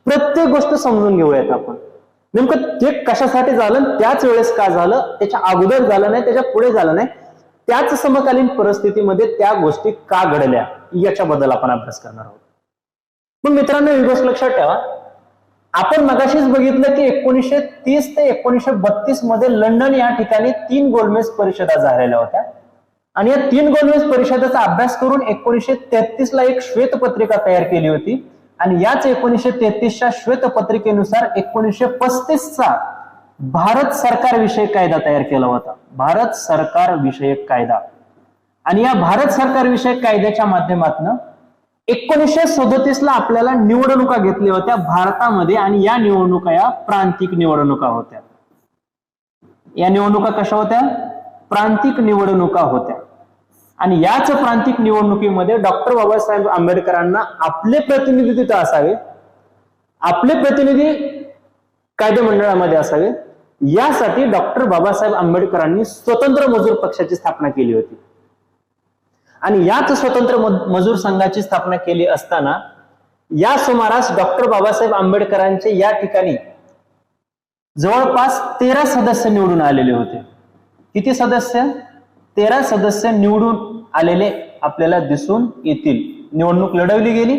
प्रत्येक गोष्ट समजून घेऊयात आपण. नेमकं ते कशासाठी झालं, त्याच वेळेस का झालं, त्याच्या अगोदर झालं नाही, त्याच्या पुढे झालं नाही, त्याच समकालीन परिस्थितीमध्ये त्या गोष्टी का घडल्या याच्याबद्दल आपण अभ्यास करणार आहोत. मग मित्रांनो, ही गोष्ट लक्षात ठेवा, आपण मगाशीच बघितलं की 1930 ते 1932 मध्ये लंडन या ठिकाणी 3 गोलमेज परिषदा झालेल्या होत्या आणि या 3 गोलमेज परिषदेचा अभ्यास करून 1933 ला एक श्वेतपत्रिका तयार केली होती आणि याच 1933च्या श्वेतपत्रिकेनुसार 1935 चा भारत सरकार विषयक कायदा तयार केला होता. भारत सरकार विषयक कायदा. आणि या भारत सरकार विषयक कायद्याच्या माध्यमातून 1937 ला आपल्याला निवडणुका घेतल्या होत्या भारतामध्ये आणि या निवडणुका या प्रांतिक निवडणुका होत्या. या निवडणुका कशा होत्या? प्रांतिक निवडणुका होत्या. आणि याच प्रांतिक निवडणुकीमध्ये डॉक्टर बाबासाहेब आंबेडकरांना आपले प्रतिनिधी तिथे असावे, आपले प्रतिनिधी कायदे मंडळामध्ये असावे यासाठी डॉक्टर बाबासाहेब आंबेडकरांनी स्वतंत्र मजूर पक्षाची स्थापना केली होती. आणि याच स्वतंत्र मजूर संघाची स्थापना केली असताना या सुमारास डॉक्टर बाबासाहेब आंबेडकरांचे या ठिकाणी जवळपास 13 सदस्य निवडून आलेले होते. किती सदस्य? 13 सदस्य निवडून आलेले आपल्याला दिसून येतील. निवडणूक लढवली गेली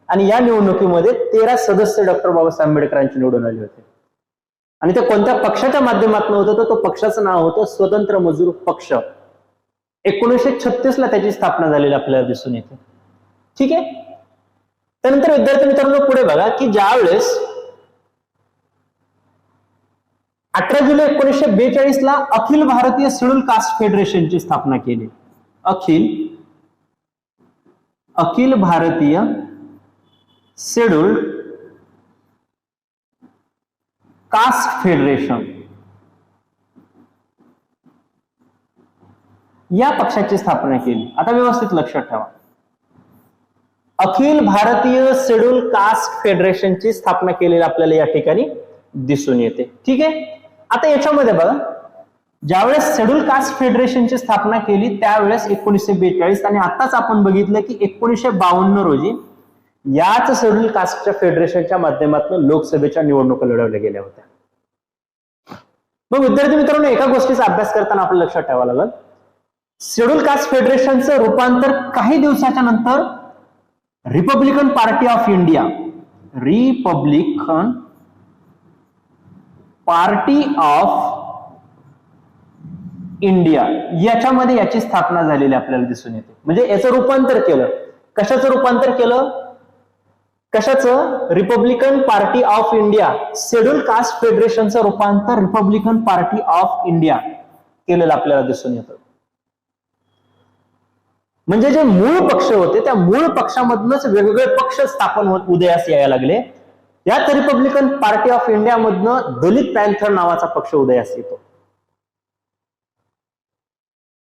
आणि या निवडणुकीमध्ये 13 सदस्य डॉक्टर बाबासाहेब आंबेडकरांचे निवडून आले होते. आणि ते कोणत्या पक्षाच्या माध्यमातून होतं तर तो पक्षाचं नाव होतं स्वतंत्र मजूर पक्ष. 1936 ला त्याची स्थापना झालेली आपल्याला दिसून येते. ठीक आहे. त्यानंतर विद्यार्थी मित्रांनो पुढे बघा की ज्यावेळेस 18 जुलै 1942 ला अखिल भारतीय शेड्यूल कास्ट फेडरेशनची स्थापना केली. Akhil Bharatiya schedule caste federation या पक्षाची स्थापना केली. आता व्यवस्थित लक्षात ठेवा, अखिल भारतीय शेड्यूल कास्ट फेडरेशनची स्थापना केलेली आपल्याला या ठिकाणी दिसून येते. ठीक आहे. आता याच्यामध्ये बघा, ज्यावेळेस शेड्यूल कास्ट फेडरेशनची स्थापना केली त्यावेळेस 1942 आणि आताच आपण बघितलं की 1952 रोजी याच शेड्यूल कास्टच्या फेडरेशनच्या माध्यमातून लोकसभेच्या निवडणुका लढवल्या गेल्या होत्या. मग विद्यार्थी मित्रांनो एका गोष्टीचा अभ्यास करताना आपल्याला लक्षात ठेवावं लागेल, शेड्यूल कास्ट फेडरेशनचं रूपांतर काही दिवसाच्या नंतर रिपब्लिकन पार्टी ऑफ इंडिया याच्यामध्ये याची स्थापना झालेली आपल्याला दिसून येते. म्हणजे याचं रूपांतर केलं. कशाचं रूपांतर केलं? कशाचं? Republican Party of India, schedule caste फेडरेशनचं रूपांतर रिपब्लिकन पार्टी ऑफ इंडिया केलेलं आपल्याला दिसून येतं. म्हणजे जे मूळ पक्ष होते त्या मूळ पक्षामधूनच वेगवेगळे पक्ष स्थापन होत उदयास यायला लागले. याच रिपब्लिकन पार्टी ऑफ इंडिया मधनं दलित पॅन्थर नावाचा पक्ष उदयास येतो.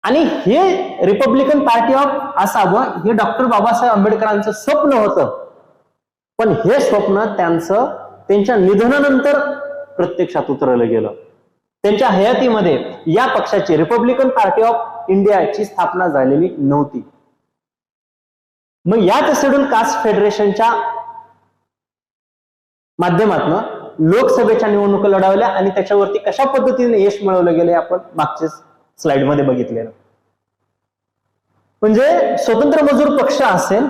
आणि हे रिपब्लिकन पार्टी ऑफ असावं हे डॉक्टर बाबासाहेब आंबेडकरांचं स्वप्न होतं. पण हे स्वप्न त्यांच्या निधनानंतर प्रत्यक्षात उतरवलं गेलं. त्यांच्या हयातीमध्ये या पक्षाची रिपब्लिकन पार्टी ऑफ इंडियाची स्थापना झालेली नव्हती. मग याच शेड्यूल कास्ट फेडरेशनच्या माध्यमातून लोकसभेच्या निवडणुका लढवल्या आणि त्याच्यावरती कशा पद्धतीने यश मिळवलं गेले आपण मागच्या स्लाइड मध्ये बघितलेलं. म्हणजे स्वतंत्र मजूर पक्ष असेल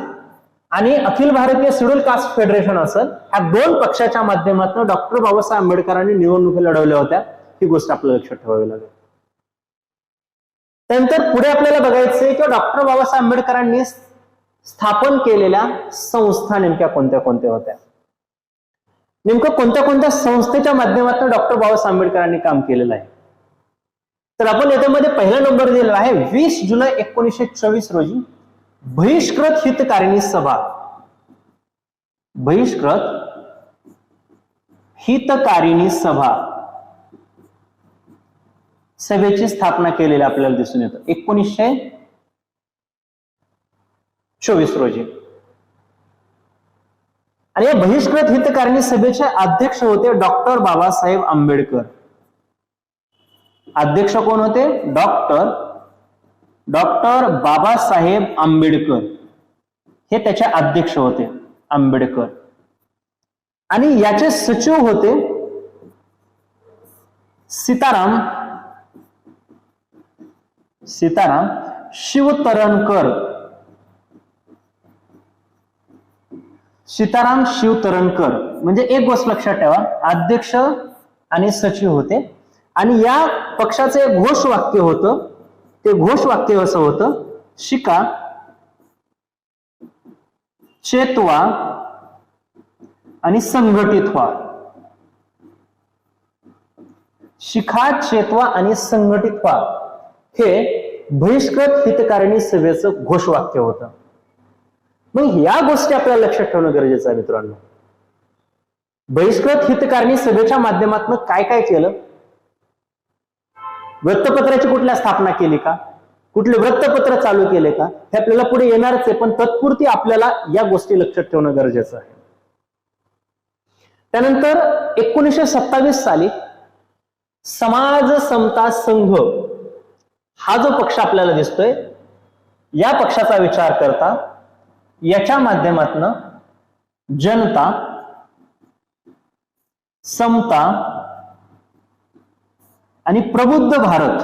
आणि Akhil Bharatiya schedule caste federation असेल, ह्या दोन पक्षाच्या माध्यमातून डॉक्टर बाबासाहेब आंबेडकरांनी निवडणुका लढवल्या होत्या. ही गोष्ट आपल्याला लक्षात ठेवावी लागेल. त्यानंतर पुढे आपल्याला बघायचंय की डॉक्टर बाबासाहेब आंबेडकरांनी स्थापन केलेल्या संस्था नेमक्या कोणत्या कोणत्या होत्या. नेमकं कोणत्या कोणत्या संस्थेच्या माध्यमातून डॉक्टर बाबासाहेब आंबेडकरांनी काम केलेलं आहे. तर आपण याच्यामध्ये पहिला नंबर दिलेला आहे 20 जुलै 1924 रोजी बहिष्कृत हितकारिणी सभा. बहिष्कृत हितकारिणी सभेची स्थापना केलेली आपल्याला दिसून येतं 1924 रोजी. आणि या बहिष्कृत हितकारिणी सभेचे अध्यक्ष होते डॉक्टर बाबासाहेब आंबेडकर. अध्यक्ष कोण होते? डॉक्टर बाबासाहेब आंबेडकर हे त्याचे अध्यक्ष होते, आंबेडकर. आणि याचे सचिव होते सीताराम शिवतरणकर. सीताराम शिवतरणकर. म्हणजे एक गोष्ट लक्षात ठेवा, अध्यक्ष आणि सचिव होते. आणि या पक्षाचं एक घोषवाक्य होतं. ते घोषवाक्य असं होतं, शिका, चेतवा आणि संघटित व्हा. शिका, चेतवा आणि संघटित व्हा हे बहिष्कृत हितकारिणी सभेचं घोषवाक्य होतं. मग या गोष्टी आपल्याला लक्षात ठेवणं गरजेचं आहे मित्रांनो. बहिष्कृत हितकारिणी सभेच्या माध्यमातून काय काय केलं? वृत्तपत्राची कुठल्या स्थापना केली का? कुठले वृत्तपत्र चालू केले का? हे आपल्याला पुढे येणारच आहे, पण तत्पुरती आपल्याला या गोष्टी लक्षात ठेवणं गरजेचं आहे. त्यानंतर 1927 साली समाज समता संघ हा जो पक्ष आपल्याला दिसतोय, या पक्षाचा विचार करता याच्या माध्यमातून जनता, समता आणि प्रबुद्ध भारत,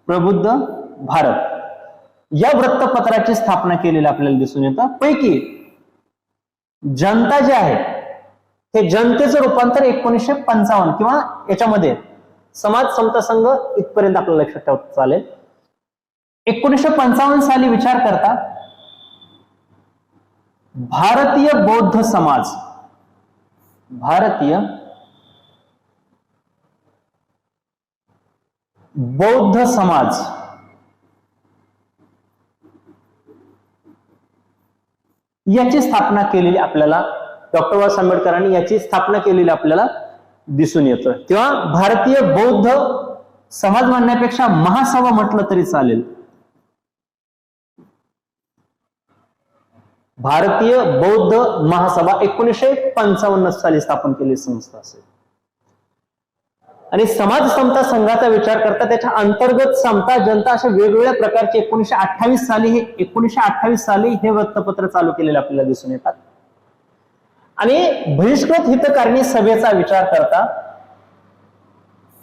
प्रबुद्ध भारत या वृत्तपत्राची स्थापना केलेली आपल्याला दिसून येतं. पैकी जनता जे आहे हे जनतेचं रूपांतर 1955 किंवा याच्यामध्ये समाज समता संघ इथपर्यंत आपल्याला लक्षात ठेवता चालेल. 1955 साली विचार करता भारतीय बौद्ध समाज, भारतीय बौद्ध समाज याची स्थापना केलेली आपल्याला डॉक्टर बाबासाहेब आंबेडकरांनी याची स्थापना केलेली आपल्याला दिसून येतं. किंवा भारतीय बौद्ध समाज म्हणण्यापेक्षा महासभा म्हटलं तरी चालेल. भारतीय बौद्ध महासभा 1955 साली स्थापन केलेली संस्था असेल. आणि समाज समता संघाचा विचार करता त्याच्या अंतर्गत समता, जनता अशा वेगवेगळ्या प्रकारचे 1928 साली हे वृत्तपत्र चालू केलेले आपल्याला दिसून येतात. आणि बहिष्कृत हितकारिणी सभेचा विचार करता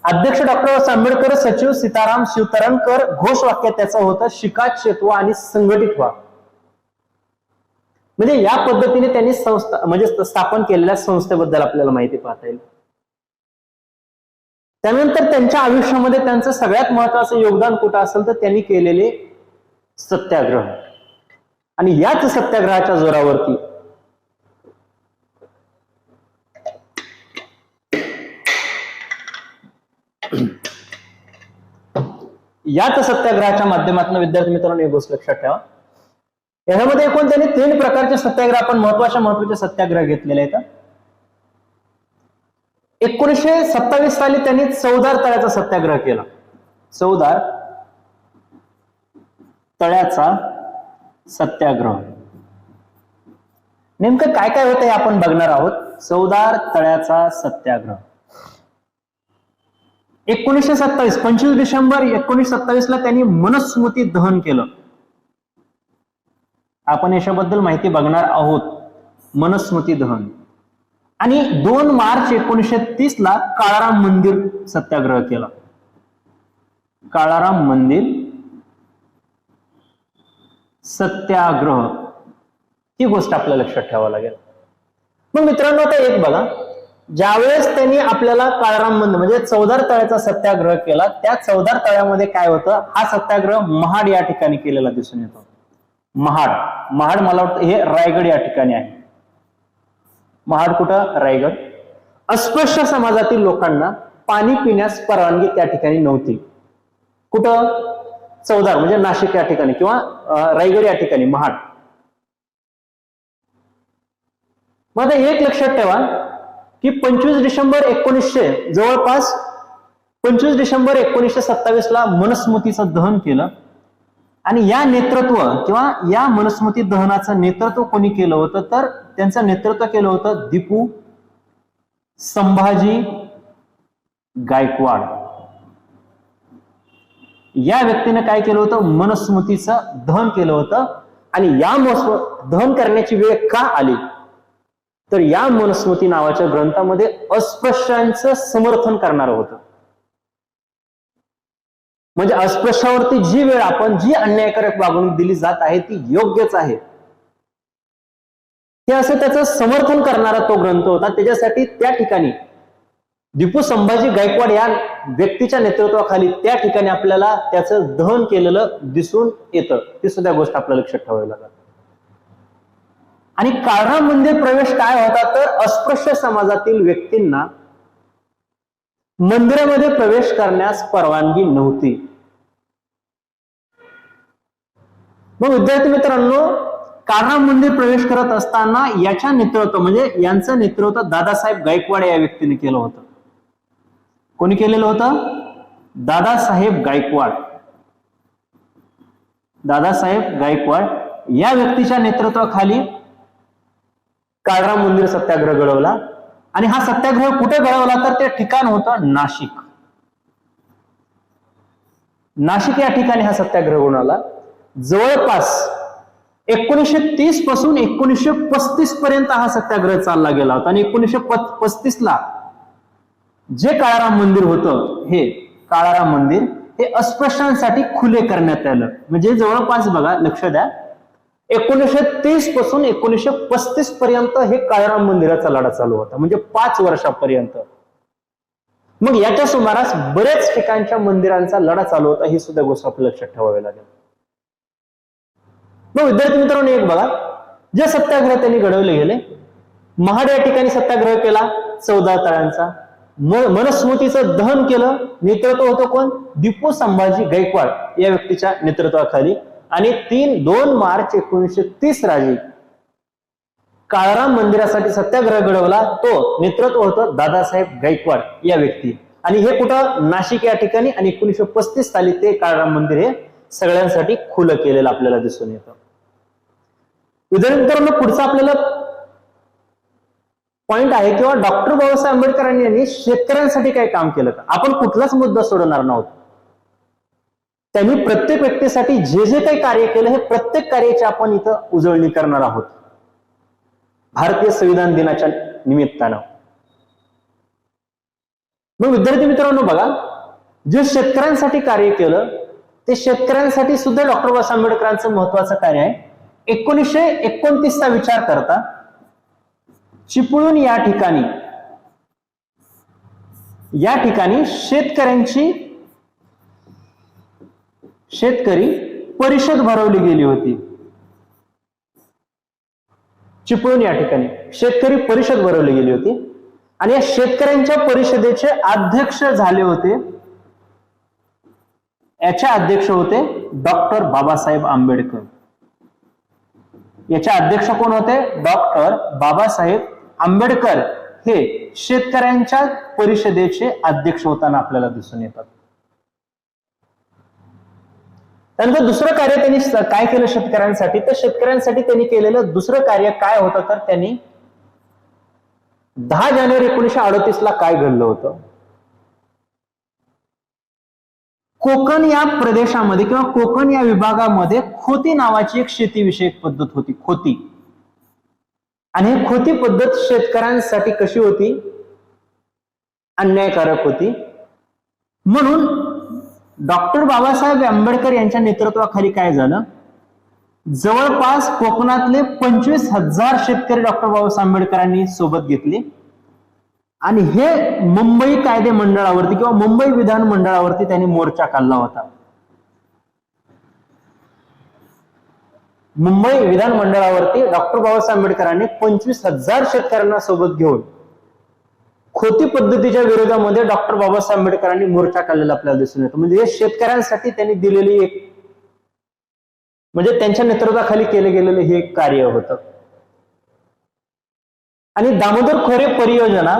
अध्यक्ष डॉक्टर बाबासाहेब आंबेडकर, सचिव सीताराम शिवतरणकर, घोषवाक्य त्याचं होतं शिका, चेतवा आणि संघटित व्हा. म्हणजे या पद्धतीने त्यांनी संस्था म्हणजे स्थापन केलेल्या संस्थेबद्दल आपल्याला माहिती पाहता येईल. त्यानंतर त्यांच्या आयुष्यामध्ये त्यांचं सगळ्यात महत्वाचं योगदान कुठं असेल तर त्यांनी केलेले सत्याग्रह. आणि याच सत्याग्रहाच्या जोरावरती याच सत्याग्रहाच्या माध्यमातून विद्यार्थी मित्रांनो एक गोष्ट लक्षात ठेवा, याच्यामध्ये एकूण त्यांनी 3 प्रकारचे सत्याग्रह आपण महत्वाचे सत्याग्रह घेतलेले आहेत. 1927 साली त्यांनी चौदार तळ्याचा सत्याग्रह केला. चौदार तळ्याचा सत्याग्रह नेमकं काय काय होतं हे आपण बघणार आहोत. चौदार तळ्याचा सत्याग्रह 1927 25 डिसेंबर 1927 ला त्यांनी मनुस्मृती दहन केलं. आपण याच्याबद्दल माहिती बघणार आहोत. मनुस्मृती दहन. आणि 2 मार्च 1930 ला काळाराम मंदिर सत्याग्रह केला. काळाराम मंदिर सत्याग्रह ही गोष्ट आपल्याला लक्षात ठेवावी लागेल. मग मित्रांनो आता एक बघा, ज्यावेळेस त्यांनी आपल्याला काळाराम मंदिर म्हणजे चौदार तळ्याचा सत्याग्रह केला, त्या चौदार तळ्यामध्ये काय होतं, हा सत्याग्रह महाड या ठिकाणी केलेला दिसून येतो. महाड मला वाटतं हे रायगड या ठिकाणी आहे. महाड कुठं, रायगड. अस्पृश्य समाजातील लोकांना पाणी पिण्यास परवानगी त्या ठिकाणी नव्हती. कुठं, चौदार म्हणजे नाशिक या ठिकाणी किंवा रायगड या ठिकाणी महाड. मग आता एक लक्षात ठेवा की 25 डिसेंबर 1900 जवळपास 25 डिसेंबर 1927 ला मनुस्मृतीचं दहन केलं. आणि या नेतृत्व किंवा या मनुस्मृती दहनाचं नेतृत्व कोणी केलं होतं तर त्यांचं नेतृत्व केलं होतं दीपू संभाजी गायकवाड या व्यक्तीने. काय केलं होतं, मनुस्मृतीचं दहन केलं होतं. आणि या दहन करण्याची वेळ का आली तर या मनुस्मृती नावाच्या ग्रंथामध्ये अस्पृश्यांचं समर्थन करणारं होतं. म्हणजे अस्पृश्यावरती जी वेळ आपण जी अन्यायकारक वागणूक दिली जात आहे ती योग्यच आहे हे असं त्याचं समर्थन करणारा तो ग्रंथ होता. त्याच्यासाठी त्या ठिकाणी दीपू संभाजी गायकवाड या व्यक्तीच्या नेतृत्वाखाली त्या ठिकाणी आपल्याला त्याचं दहन केलेलं दिसून येतं. ती सुद्धा गोष्ट आपल्याला लक्षात ठेवावी लागेल. आणि काळाराम मंदिर प्रवेश काय होता तर अस्पृश्य समाजातील व्यक्तींना मंदिरामध्ये प्रवेश करण्यास परवानगी नव्हती. मग विद्यार्थी मित्रांनो, काळाराम मंदिर प्रवेश करत असताना याच्या नेतृत्व म्हणजे यांचं नेतृत्व दादासाहेब गायकवाड या व्यक्तीने केलं होतं. कोणी केलेलं होतं, दादासाहेब गायकवाड. दादासाहेब गायकवाड या व्यक्तीच्या नेतृत्वाखाली काळाराम मंदिर सत्याग्रह घडवला. आणि हा सत्याग्रह कुठे घडवला तर ते ठिकाण होतं नाशिक. नाशिक या ठिकाणी हा सत्याग्रह घडून आला. जवळपास 1930 पासून 1935 पर्यंत हा सत्याग्रह चालला गेला होता. आणि 1935 ला जे काळाराम मंदिर होतं, हे काळाराम मंदिर हे अस्पृश्यांसाठी खुले करण्यात आलं. म्हणजे जवळपास बघा, लक्ष द्या, 1930 पासून 1935 पर्यंत हे काळाराम मंदिराचा लढा चालू होता, म्हणजे 5 वर्षापर्यंत. मग याच्या सुमारास बरेच ठिकाणच्या मंदिरांचा लढा चालू होता, ही सुद्धा गोष्ट आपल्याला लक्षात ठेवावी लागेल. मग विद्यार्थी मित्रांनो, एक बघा, जे सत्याग्रह त्यांनी घडवले गेले. महाड या ठिकाणी सत्याग्रह केला 14 तळ्यांचा. मनुस्मृतीचं दहन केलं. नेतृत्व होतं कोण? दीपू संभाजी गायकवाड या व्यक्तीच्या नेतृत्वाखाली. आणि 2 मार्च 1930 रोजी काळाराम मंदिरासाठी सत्याग्रह घडवला. तो नेतृत्व होतं दादासाहेब गायकवाड या व्यक्ती. आणि हे कुठं? नाशिक या ठिकाणी. आणि 1935 साली ते काळाराम मंदिर हे सगळ्यांसाठी खुलं केलेलं आपल्याला दिसून येतं. विद्यार्थी मित्रांनो, पुढचा आपल्याला पॉइंट आहे किंवा डॉक्टर बाबासाहेब आंबेडकरांनी शेतकऱ्यांसाठी काय काम केलं का? आपण कुठलाच मुद्दा सोडणार नव्हतो. त्यांनी प्रत्येक व्यक्तीसाठी जे जे काही कार्य केलं, हे प्रत्येक कार्याची आपण इथं उजळणी करणार आहोत भारतीय संविधान दिनाच्या निमित्तानं. मग विद्यार्थी मित्रांनो बघा, जे शेतकऱ्यांसाठी कार्य केलं ते शेतकऱ्यांसाठी सुद्धा डॉक्टर बाबासाहेब आंबेडकरांचं महत्वाचं कार्य आहे. 1929 चा विचार करता चिपळूण या ठिकाणी शेतकरी परिषद भरवली गेली होती. चिपळूण या ठिकाणी शेतकरी परिषद भरवली गेली होती. आणि या शेतकऱ्यांच्या परिषदेचे अध्यक्ष झाले होते, याचे अध्यक्ष होते डॉक्टर बाबासाहेब आंबेडकर. याचे अध्यक्ष कोण होते? डॉक्टर बाबासाहेब आंबेडकर हे शेतकऱ्यांच्या परिषदेचे अध्यक्ष होताना आपल्याला दिसून येतात. त्यानंतर दुसरं कार्य त्यांनी काय केलं शेतकऱ्यांसाठी? तर शेतकऱ्यांसाठी त्यांनी केलेलं दुसरं कार्य काय होतं? तर त्यांनी 10 जानेवारी 1938 ला काय घडलं होतं? कोकण या प्रदेशामध्ये किंवा कोकण या विभागामध्ये खोती नावाची एक शेतीविषयक पद्धत होती, खोती. आणि ही खोती पद्धत शेतकऱ्यांसाठी कशी होती? अन्यायकारक होती. म्हणून डॉक्टर बाबासाहेब आंबेडकर यांच्या नेतृत्वाखाली काय झालं? जवळपास कोकणातले 25,000 शेतकरी डॉक्टर बाबासाहेब आंबेडकरांनी सोबत घेतले. आणि हे मुंबई कायदे मंडळावरती किंवा मुंबई विधान मंडळावरती त्यांनी मोर्चा काढला होता. मुंबई विधान मंडळावरती डॉक्टर बाबासाहेब आंबेडकरांनी 25,000 शेतकऱ्यांना सोबत घेऊन खोती पद्धतीच्या विरोधामध्ये डॉक्टर बाबासाहेब आंबेडकरांनी मोर्चा काढलेला आपल्याला दिसून येतो. म्हणजे हे शेतकऱ्यांसाठी त्यांनी दिलेली एक, म्हणजे त्यांच्या नेतृत्वाखाली केले गेलेले हे एक कार्य होतं. आणि दामोदर खोरे परियोजना,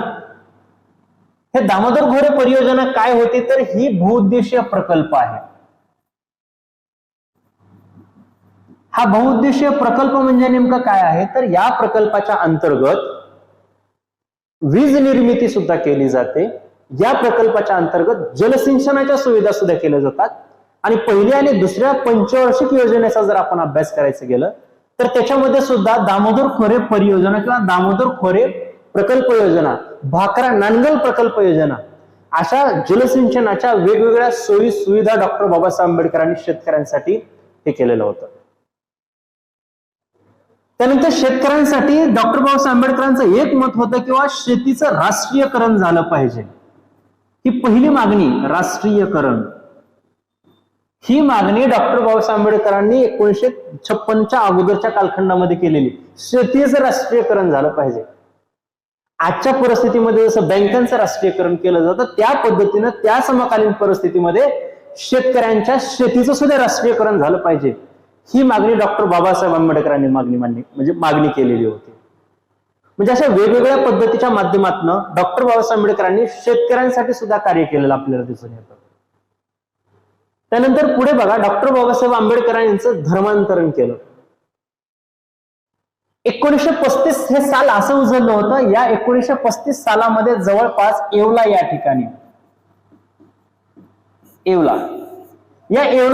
हे दामोदर खोरे परियोजना काय होती? तर ही बहुउद्देशीय प्रकल्प आहे. हा बहुउद्देशीय प्रकल्प म्हणजे नेमकं काय आहे? तर या प्रकल्पाच्या अंतर्गत वीज निर्मिती सुद्धा केली जाते. या प्रकल्पाच्या अंतर्गत जलसिंचनाच्या सुविधा सुद्धा केल्या जातात. आणि पहिल्या आणि दुसऱ्या पंचवार्षिक योजनेचा जर आपण अभ्यास करायचं गेलं तर त्याच्यामध्ये सुद्धा दामोदर खोरे परियोजना किंवा दामोदर खोरे प्रकल्प योजना, भाकरा नांगल प्रकल्प योजना, अशा जलसिंचनाच्या वेगवेगळ्या सोयी सुविधा डॉक्टर बाबासाहेब आंबेडकरांनी शेतकऱ्यांसाठी हे केलेलं होतं. त्यानंतर शेतकऱ्यांसाठी डॉक्टर बाबासाहेब आंबेडकरांचं एक मत होतं किंवा शेतीचं राष्ट्रीयकरण झालं पाहिजे. ही पहिली मागणी, राष्ट्रीयकरण. ही मागणी डॉक्टर बाबासाहेब आंबेडकरांनी 1956च्या अगोदरच्या कालखंडामध्ये केलेली. शेतीचं राष्ट्रीयकरण झालं पाहिजे. आजच्या परिस्थितीमध्ये जसं बँकांचं राष्ट्रीयकरण केलं जातं त्या पद्धतीनं त्या समकालीन परिस्थितीमध्ये शेतकऱ्यांच्या शेतीचं सुद्धा राष्ट्रीयकरण झालं पाहिजे. ही मागणी डॉक्टर बाबासाहेब आंबेडकरांनी मागणी केलेली होती. म्हणजे अशा वेगवेगळ्या पद्धतीच्या माध्यमातून डॉक्टर बाबासाहेब आंबेडकरांनी शेतकऱ्यांसाठी सुद्धा कार्य केलेलं आपल्याला दिसून येतं. त्यानंतर पुढे बघा, डॉक्टर बाबासाहेब आंबेडकरांचं धर्मांतरण केलं. 1935 हे साल असं उजळलं होतं. या 1935 सालामध्ये जवळपास येवला या ठिकाणी येवला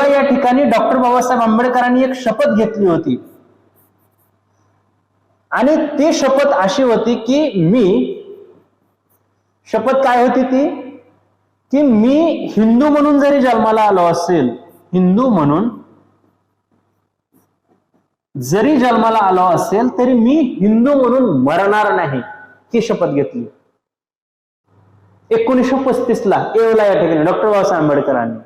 या ठिकाणी डॉक्टर बाबासाहेब आंबेडकरांनी एक शपथ घेतली होती. आणि ती शपथ अशी होती की शपथ काय होती ती की मी हिंदू म्हणून जरी जन्माला आलो असेल, हिंदू म्हणून जरी जन्माला आलो असेल तरी मी हिंदू म्हणून मरणार नाही, ही शपथ घेतली 1935 ला येवला या ठिकाणी डॉक्टर बाबासाहेब आंबेडकरांनी.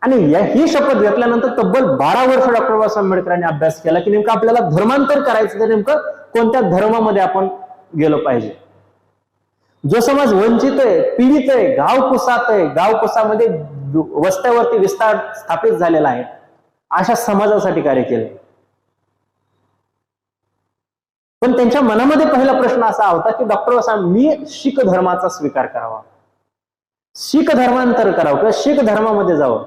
आणि ही शपथ घेतल्यानंतर तब्बल 12 वर्ष डॉक्टर बाबासाहेब आंबेडकरांनी अभ्यास केला की नेमकं आपल्याला धर्मांतर करायचं तर नेमकं कोणत्या धर्मामध्ये आपण गेलो पाहिजे. जो समाज वंचित आहे, पीडित आहे, गावकुसात आहे, गावकुसामध्ये वस्त्यावरती विस्तार स्थापित झालेला आहे, अशा समाजासाठी कार्य केले. पण त्यांच्या मनामध्ये पहिला प्रश्न असा होता की डॉक्टर बाबासाहेब मी शीख धर्माचा स्वीकार करावा, शीख धर्मांतर करावं किंवा शीख धर्मामध्ये जावं.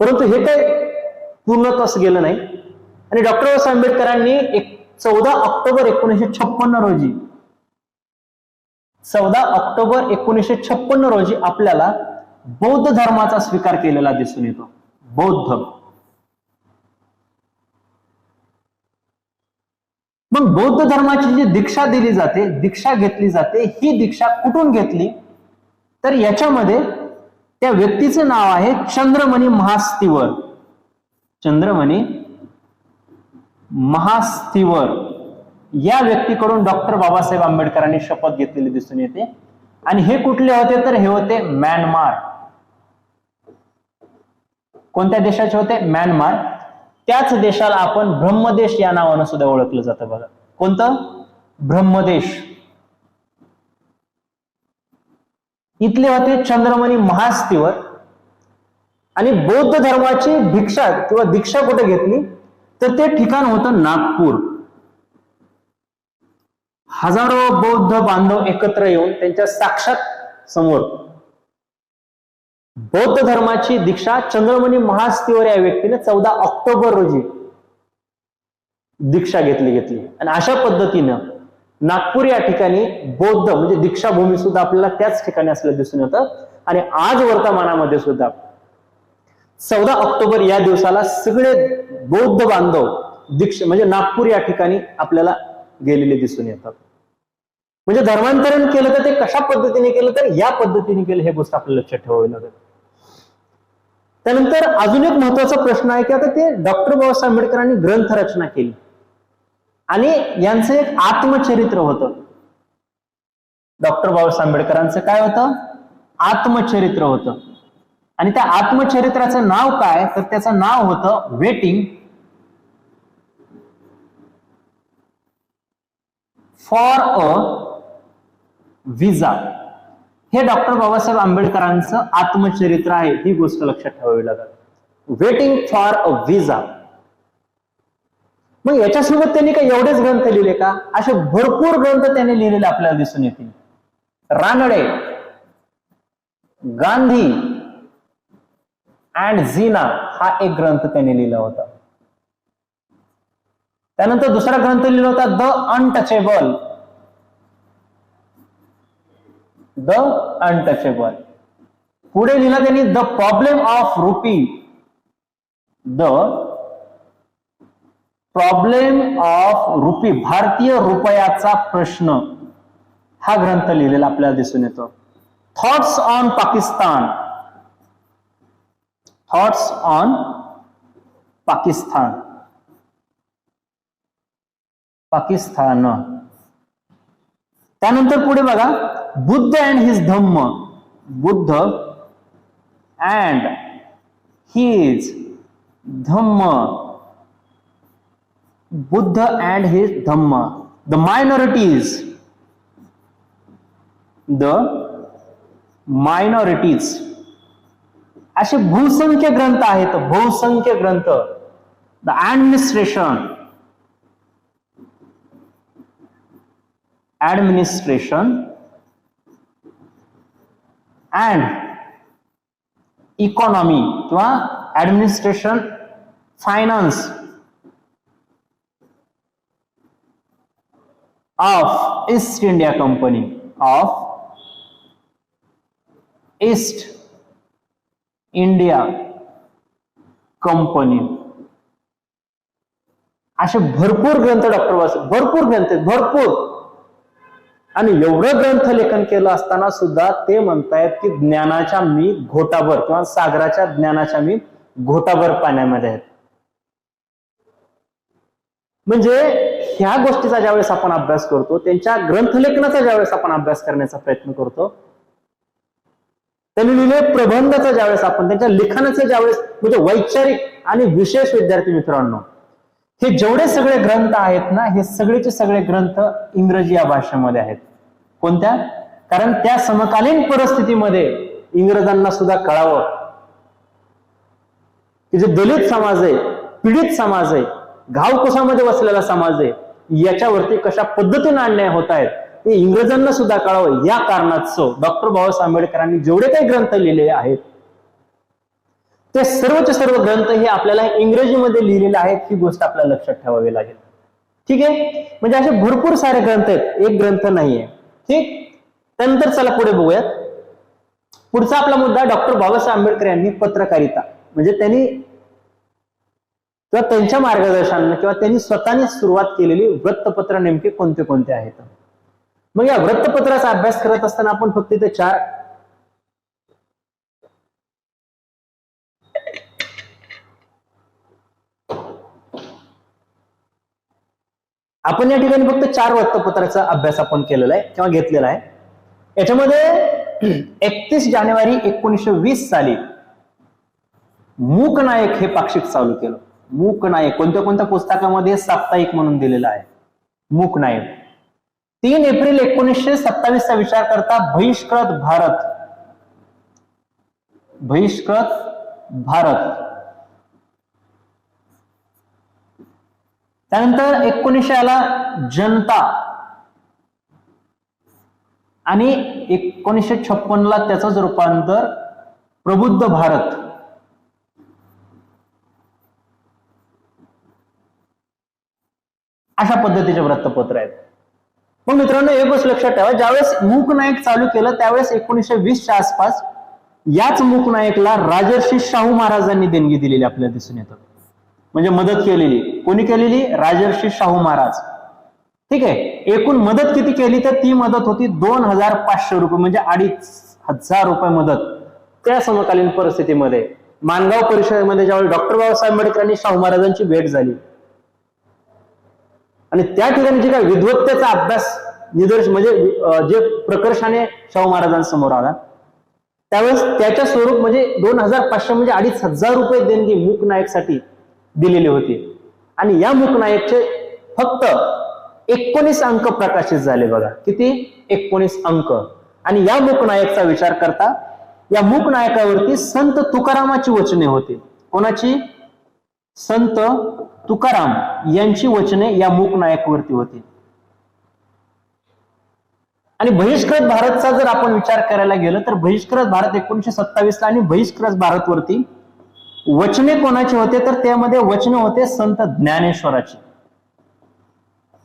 परंतु हे काही पूर्णत्वास गेलं नाही. आणि डॉक्टर बाबासाहेब आंबेडकरांनी 14 ऑक्टोबर 1956 रोजी 14 ऑक्टोबर 1956 रोजी आपल्याला बौद्ध धर्माचा स्वीकार केलेला दिसून येतो. बौद्ध. मग बौद्ध धर्माची जी दीक्षा दिली जाते, दीक्षा घेतली जाते, ही दीक्षा कुठून घेतली तर याच्यामध्ये त्या व्यक्तीचं नाव आहे चंद्रमणी महास्तिवर. चंद्रमणी महास्तिवर या व्यक्तीकडून डॉक्टर बाबासाहेब आंबेडकरांनी शपथ घेतलेली दिसून येते. आणि हे कुठले होते तर हे होते म्यानमार. कोणत्या देशाचे होते? म्यानमार. त्याच देशाला आपण ब्रह्मदेश या नावानं सुद्धा ओळखलं जातं बघा. कोणतं? ब्रह्मदेश. इथले होते चंद्रमणी महास्तिवर. आणि बौद्ध धर्माची भिक्षा किंवा दीक्षा कुठे घेतली तर ते ठिकाण होतं नागपूर. हजारो बौद्ध बांधव एकत्र येऊन त्यांच्या साक्षात समोर बौद्ध धर्माची दीक्षा चंद्रमणी महास्तिवर या व्यक्तीने 14 ऑक्टोबर रोजी दीक्षा घेतली. आणि अशा पद्धतीनं नागपूर या ठिकाणी बौद्ध म्हणजे दीक्षाभूमी सुद्धा आपल्याला त्याच ठिकाणी असलेलं दिसून येतं. आणि आज वर्तमानामध्ये सुद्धा 14 ऑक्टोबर या दिवसाला सगळे बौद्ध बांधव दीक्षा म्हणजे नागपूर या ठिकाणी आपल्याला गेलेले दिसून येतात. म्हणजे धर्मांतरण केलं तर ते कशा पद्धतीने केलं तर या पद्धतीने केलं, हे गोष्ट आपल्याला लक्षात ठेवावी लागेल. त्यानंतर अजून एक महत्वाचा प्रश्न आहे की आता ते डॉक्टर बाबासाहेब आंबेडकरांनी ग्रंथ रचना केली आणि यांचं एक आत्मचरित्र होतं. डॉक्टर बाबासाहेब आंबेडकरांचं काय होतं? आत्मचरित्र होतं. आणि त्या आत्मचरित्राचं नाव काय तर त्याचं नाव होतं वेटिंग फॉर अ विजा. हे डॉक्टर बाबासाहेब आंबेडकरांचं आत्मचरित्र आहे, ही गोष्ट लक्षात ठेवावी लागेल. वेटिंग फॉर अ विजा. मग याच्यासोबत त्यांनी काय एवढेच ग्रंथ लिहिले का? असे भरपूर ग्रंथ त्यांनी लिहिलेले आपल्याला दिसून येतील. रानडे, गांधी अँड झीना हा एक ग्रंथ त्यांनी लिहिला होता. त्यानंतर दुसरा ग्रंथ लिहिला होता द अनटचेबल. The untouchable. पुढे लिहिला त्यांनी the problem of rupee. The problem of rupee, भारतीय रुपयाचा प्रश्न, हा ग्रंथ लिहिलेला आपल्याला दिसून येतो. Thoughts on Pakistan. Thoughts on Pakistan. Pakistan. त्यानंतर पुढे बघा Buddha and his Dhamma. Buddha and his Dhamma. Buddha and his Dhamma. The minorities. The minorities. असे बहुसंख्य ग्रंथ आहेत. बहुसंख्य ग्रंथ. The administration. Administration and economy किंवा administration, finance of East India company, of East India company. असे भरपूर ग्रंथ डॉक्टर बाबासाहेब, भरपूर ग्रंथ आहेत, भरपूर. आणि एवढं ग्रंथ लेखन केलं असताना सुद्धा ते म्हणतायत की ज्ञानाच्या मी घोटाभर किंवा सागराच्या ज्ञानाच्या मी घोटाभर पाण्यामध्ये आहेत. म्हणजे ह्या गोष्टीचा ज्यावेळेस आपण अभ्यास करतो, त्यांच्या ग्रंथलेखनाचा ज्यावेळेस आपण अभ्यास करण्याचा प्रयत्न करतो, त्यांनी लिहिले प्रबंधाचा ज्यावेळेस आपण त्यांच्या लिखाणाचे ज्यावेळेस म्हणजे वैचारिक आणि विशेष विद्यार्थी मित्रांनो, हे जेवढे सगळे ग्रंथ आहेत ना, हे सगळेचे सगळे ग्रंथ इंग्रजी या भाषेमध्ये आहेत. कोणत्या? कारण त्या समकालीन परिस्थितीमध्ये इंग्रजांना सुद्धा कळावं की जे दलित समाज आहे, पीडित समाज आहे, घावकुसामध्ये बसलेला समाज आहे, याच्यावरती कशा पद्धतीने अन्याय होत आहेत ते इंग्रजांना सुद्धा कळावं. या कारणास्तव डॉक्टर बाबासाहेब आंबेडकरांनी जेवढे काही ग्रंथ लिहिले आहेत ते सर्वचे सर्व ग्रंथ हे आपल्याला इंग्रजीमध्ये लिहिलेले आहेत. ही गोष्ट आपल्याला लक्षात ठेवावी लागेल. ठीक आहे, म्हणजे असे भरपूर सारे ग्रंथ आहेत, एक ग्रंथ नाहीये. ठीक, त्यानंतर चला पुढे बघूयात. पुढचा आपला मुद्दा, डॉक्टर बाबासाहेब आंबेडकर यांनी पत्रकारिता म्हणजे त्यांनी किंवा त्यांच्या मार्गदर्शनाने किंवा त्यांनी स्वतःने सुरुवात केलेली वृत्तपत्र नेमके कोणते कोणते आहेत. मग या वृत्तपत्राचा अभ्यास करत असताना आपण फक्त इथे चार आपण या ठिकाणी फक्त 4 वृत्तपत्राचा अभ्यास आपण केलेला आहे किंवा घेतलेला आहे. याच्यामध्ये 31 जानेवारी 1920 साली मूकनायक हे पाक्षिक चालू केलं. मूकनायक कोणत्या कोणत्या पुस्तकामध्ये साप्ताहिक म्हणून दिलेला आहे मूकनायक. 3 एप्रिल 1927 चा विचार करता बहिष्कृत भारत, बहिष्कृत भारत. त्यानंतर 1900 आला जनता आणि 1956 ला त्याचंच रूपांतर प्रबुद्ध भारत. अशा पद्धतीचे वृत्तपत्र आहेत. मग मित्रांनो एक गोष्ट लक्षात ठेवा, ज्यावेळेस मूकनायक चालू केलं त्यावेळेस 1920 च्या आसपास याच मूकनायकला राजर्षी शाहू महाराजांनी देणगी दिलेली आपल्याला दिसून येतं. म्हणजे मदत केलेली कोणी केलेली? राजर्षी शाहू महाराज. ठीक आहे, एकूण मदत किती केली तर ती मदत होती 2500 रुपये म्हणजे 2500 रुपये मदत. त्या समकालीन परिस्थितीमध्ये माणगाव परिषदेमध्ये ज्यावेळी डॉक्टर बाबासाहेब आंबेडकरांनी शाहू महाराजांची भेट झाली आणि त्या ठिकाणी जे काही विद्वत्तेचा अभ्यास निदर्श म्हणजे जे प्रकर्षाने शाहू महाराजांसमोर आला त्यावेळेस त्याच्या स्वरूप म्हणजे 2500 म्हणजे 2500 रुपये देणगी मूकनायकसाठी दिलेली होती. आणि या मूकनायकचे फक्त 19 अंक प्रकाशित झाले. बघा किती? 19 अंक. आणि या मूकनायकचा विचार करता या मूकनायकावरती संत तुकारामाची वचने होती. कोणाची? संत तुकाराम यांची वचने या मूकनायकवरती होती. आणि बहिष्कृत भारतचा जर आपण विचार करायला गेलं तर बहिष्कृत भारत 1927 ला आणि बहिष्कृत भारतवरती वचने कोणाचे होते तर त्यामध्ये वचने होते संत ज्ञानेश्वराची.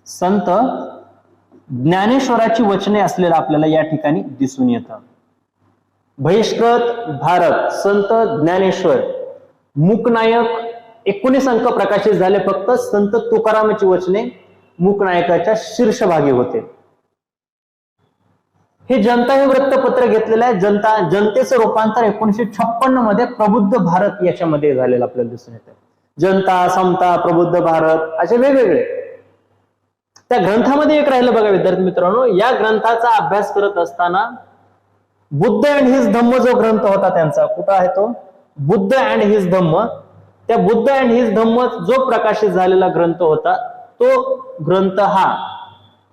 संत ज्ञानेश्वराची वचने असलेलं आपल्याला या ठिकाणी दिसून येतं. बहिष्कृत भारत, संत ज्ञानेश्वर, मूकनायक 19 अंक प्रकाशित झाले. फक्त संत तुकारामाची वचने मूकनायकाच्या शीर्षभागी होते. हे जनता हे वृत्तपत्र घेतलेलं आहे. जनतेचं रूपांतर 1956 मध्ये प्रबुद्ध भारत याच्यामध्ये झालेलं आपल्याला दिसून येतं. जनता, समता, प्रबुद्ध भारत असे वेगवेगळे. त्या ग्रंथामध्ये एक राहिलं बघा विद्यार्थी मित्रांनो, या ग्रंथाचा अभ्यास करत असताना बुद्ध अँड हिज धम्म जो ग्रंथ होता त्यांचा, कुठं आहे तो? बुद्ध अँड हिज धम्म. त्या बुद्ध अँड हिज धम्म जो प्रकाशित झालेला ग्रंथ होता तो ग्रंथ हा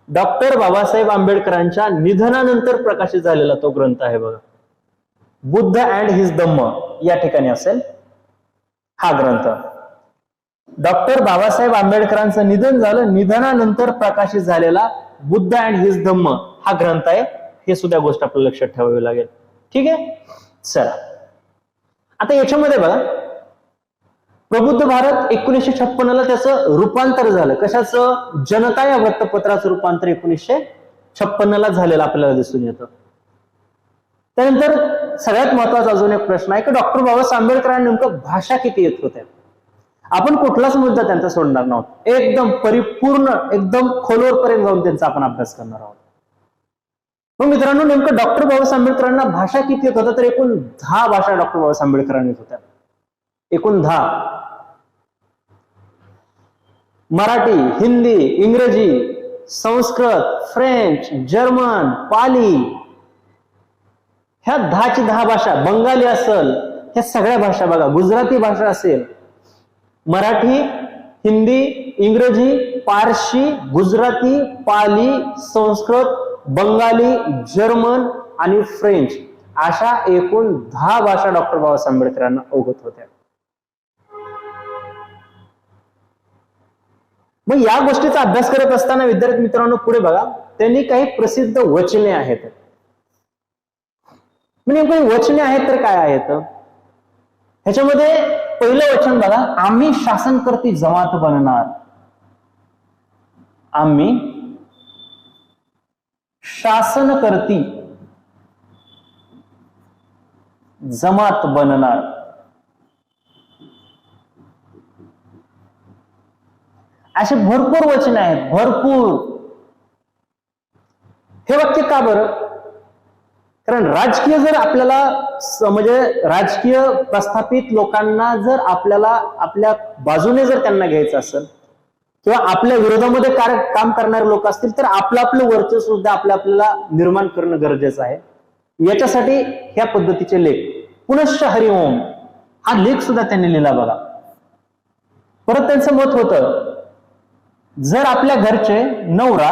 डॉक्टर बाबासाहेब आंबेडकरांच्या निधनानंतर प्रकाशित झालेला तो ग्रंथ आहे. बघा, बुद्ध अँड हिज धम्म या ठिकाणी असेल हा ग्रंथ. डॉक्टर बाबासाहेब आंबेडकरांचं निधन झालं, निधनानंतर प्रकाशित झालेला बुद्ध अँड हिज धम्म हा ग्रंथ आहे. हे सुद्धा गोष्ट आपल्याला लक्षात ठेवावी लागेल. ठीक आहे, चला आता याच्यामध्ये बघा, प्रबुद्ध भारत 1956ला त्याचं रूपांतर झालं. कशाचं? जनता या वृत्तपत्राचं रूपांतर 1956ला झालेलं आपल्याला दिसून येतं. त्यानंतर सगळ्यात महत्वाचा अजून एक प्रश्न आहे की डॉक्टर बाबासाहेब आंबेडकरांना नेमकं भाषा किती येत होत्या? आपण कुठलाच मुद्दा त्यांचा सोडणार नव्हत. एकदम परिपूर्ण, एकदम खोलवरपर्यंत जाऊन त्यांचा आपण अभ्यास करणार आहोत. मग मित्रांनो, नेमकं डॉक्टर बाबासाहेब आंबेडकरांना भाषा किती येत होत्या? तर एकूण 10 भाषा डॉक्टर बाबासाहेब आंबेडकरांना येत होत्या. एकूण 10. मराठी, हिंदी, इंग्रजी, संस्कृत, फ्रेंच, जर्मन, पाली, ह्या 10ची 10 भाषा. बंगाली असेल, ह्या सगळ्या भाषा बघा. गुजराती भाषा असेल, मराठी, हिंदी, इंग्रजी, पारशी, गुजराती, पाली, संस्कृत, बंगाली, जर्मन आणि फ्रेंच, अशा एकूण 10 भाषा डॉक्टर बाबासाहेब आंबेडकरांना अवगत होत्या. मग या गोष्टीचा अभ्यास करत असताना विद्यार्थी मित्रांनो पुढे बघा, त्यांनी काही प्रसिद्ध वचने आहेत. म्हणजे वचने आहेत तर काय आहेत? ह्याच्यामध्ये पहिलं वचन बघा, आम्ही शासनकर्ती जमात बनणार. आम्ही शासनकर्ती जमात बनणार. असे भरपूर वचन आहेत, भरपूर. हे वाक्य का बरं? कारण राजकीय जर आपल्याला म्हणजे राजकीय प्रस्थापित लोकांना जर आपल्याला आपल्या बाजूने जर त्यांना घ्यायचं असेल किंवा आपल्या विरोधामध्ये काम करणारे लोक असतील तर आपलं वर्चस्व सुद्धा आपल्याला निर्माण करणं गरजेचं आहे. याच्यासाठी ह्या पद्धतीचे लेख, पुनश्च हरिओम हा लेख सुद्धा त्यांनी लिहिला बघा. परत त्यांचं मत होतं, जर आपल्या घरचे नवरा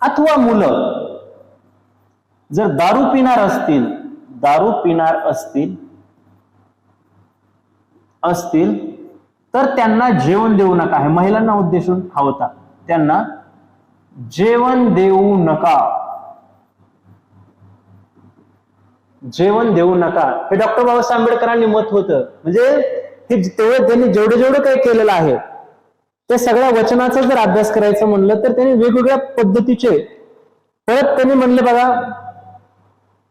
अथवा मुलं जर दारू पिणार असतील तर त्यांना जेवण देऊ नका. हे महिलांना उद्देशून हा होता. त्यांना जेवण देऊ नका. जेवण देऊ नका हे डॉक्टर बाबासाहेब आंबेडकरांनी मत होतं. म्हणजे हे त्यांनी जेवढं काही केलेलं आहे त्या सगळ्या वचनाचा जर अभ्यास करायचं म्हणलं तर त्यांनी वेगवेगळ्या पद्धतीचे, परत त्यांनी म्हणले बघा,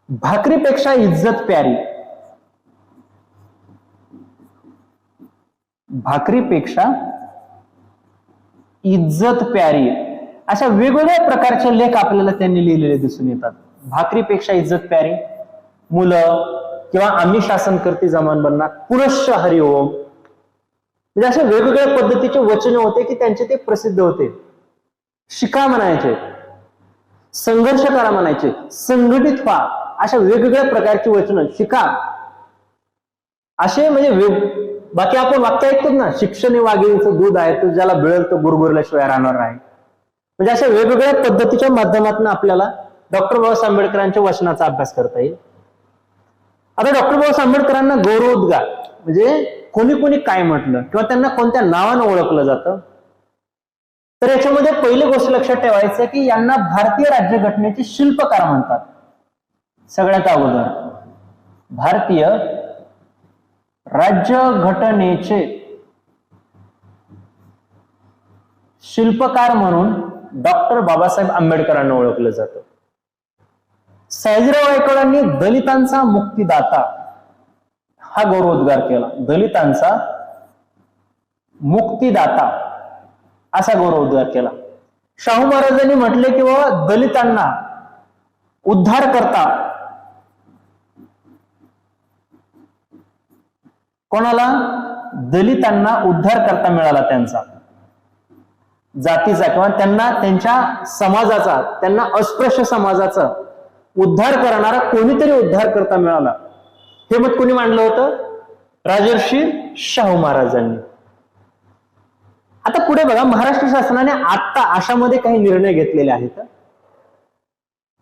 भाकरीपेक्षा इज्जत प्यारी. भाकरीपेक्षा इज्जत प्यारी अशा वेगवेगळ्या प्रकारचे लेख आपल्याला त्यांनी लिहिलेले दिसून येतात. भाकरीपेक्षा इज्जत प्यारी, मुलं, किंवा आम्ही शासनकर्ती जमात बनणार, पुनश्च हरिओम. म्हणजे अशा वेगवेगळ्या पद्धतीचे वचने होते की त्यांचे ते प्रसिद्ध होते. शिका म्हणायचे, संघर्ष करा म्हणायचे, संघटित व्हा, अशा वेगवेगळ्या प्रकारची वचनं. शिका असे म्हणजे बाकी आपण वाक्य ऐकतो ना, शिक्षण हे वाघिणीचं दूध आहे, तो ज्याला मिळेल तो गुरगुरल्याशिवाय राहणार नाही. म्हणजे अशा वेगवेगळ्या पद्धतीच्या माध्यमातून आपल्याला डॉक्टर बाबासाहेब आंबेडकरांच्या वचनाचा अभ्यास करता येईल. आता डॉक्टर बाबासाहेब आंबेडकरांना गौरवोद्गार म्हणजे कोणी कोणी काय म्हटलं किंवा त्यांना कोणत्या नावानं ओळखलं जातं, तर याच्यामध्ये पहिली गोष्ट लक्षात ठेवायचं की यांना भारतीय राज्यघटनेचे शिल्पकार म्हणतात. सगळ्यात अगोदर भारतीय राज्यघटनेचे शिल्पकार म्हणून डॉक्टर बाबासाहेब आंबेडकरांना ओळखलं जातं. सयाजीराव गायकवाडांनी दलितांचा मुक्तिदाता हा गौरवोद्गार केला. दलितांचा मुक्तिदाता असा गौरवोद्गार केला. शाहू महाराजांनी म्हटले की बाबा दलितांना उद्धार करता, कोणाला? दलितांना उद्धार करता मिळाला त्यांचा जातीचा किंवा त्यांना त्यांच्या समाजाचा, त्यांना अस्पृश्य समाजाचा उद्धार करणारा कोणीतरी उद्धार करता मिळाला. हे मत कोणी मांडलं होतं? राजर्षी शाहू महाराजांनी. आता पुढे बघा, महाराष्ट्र शासनाने आता आशामध्ये काही निर्णय घेतलेले आहेत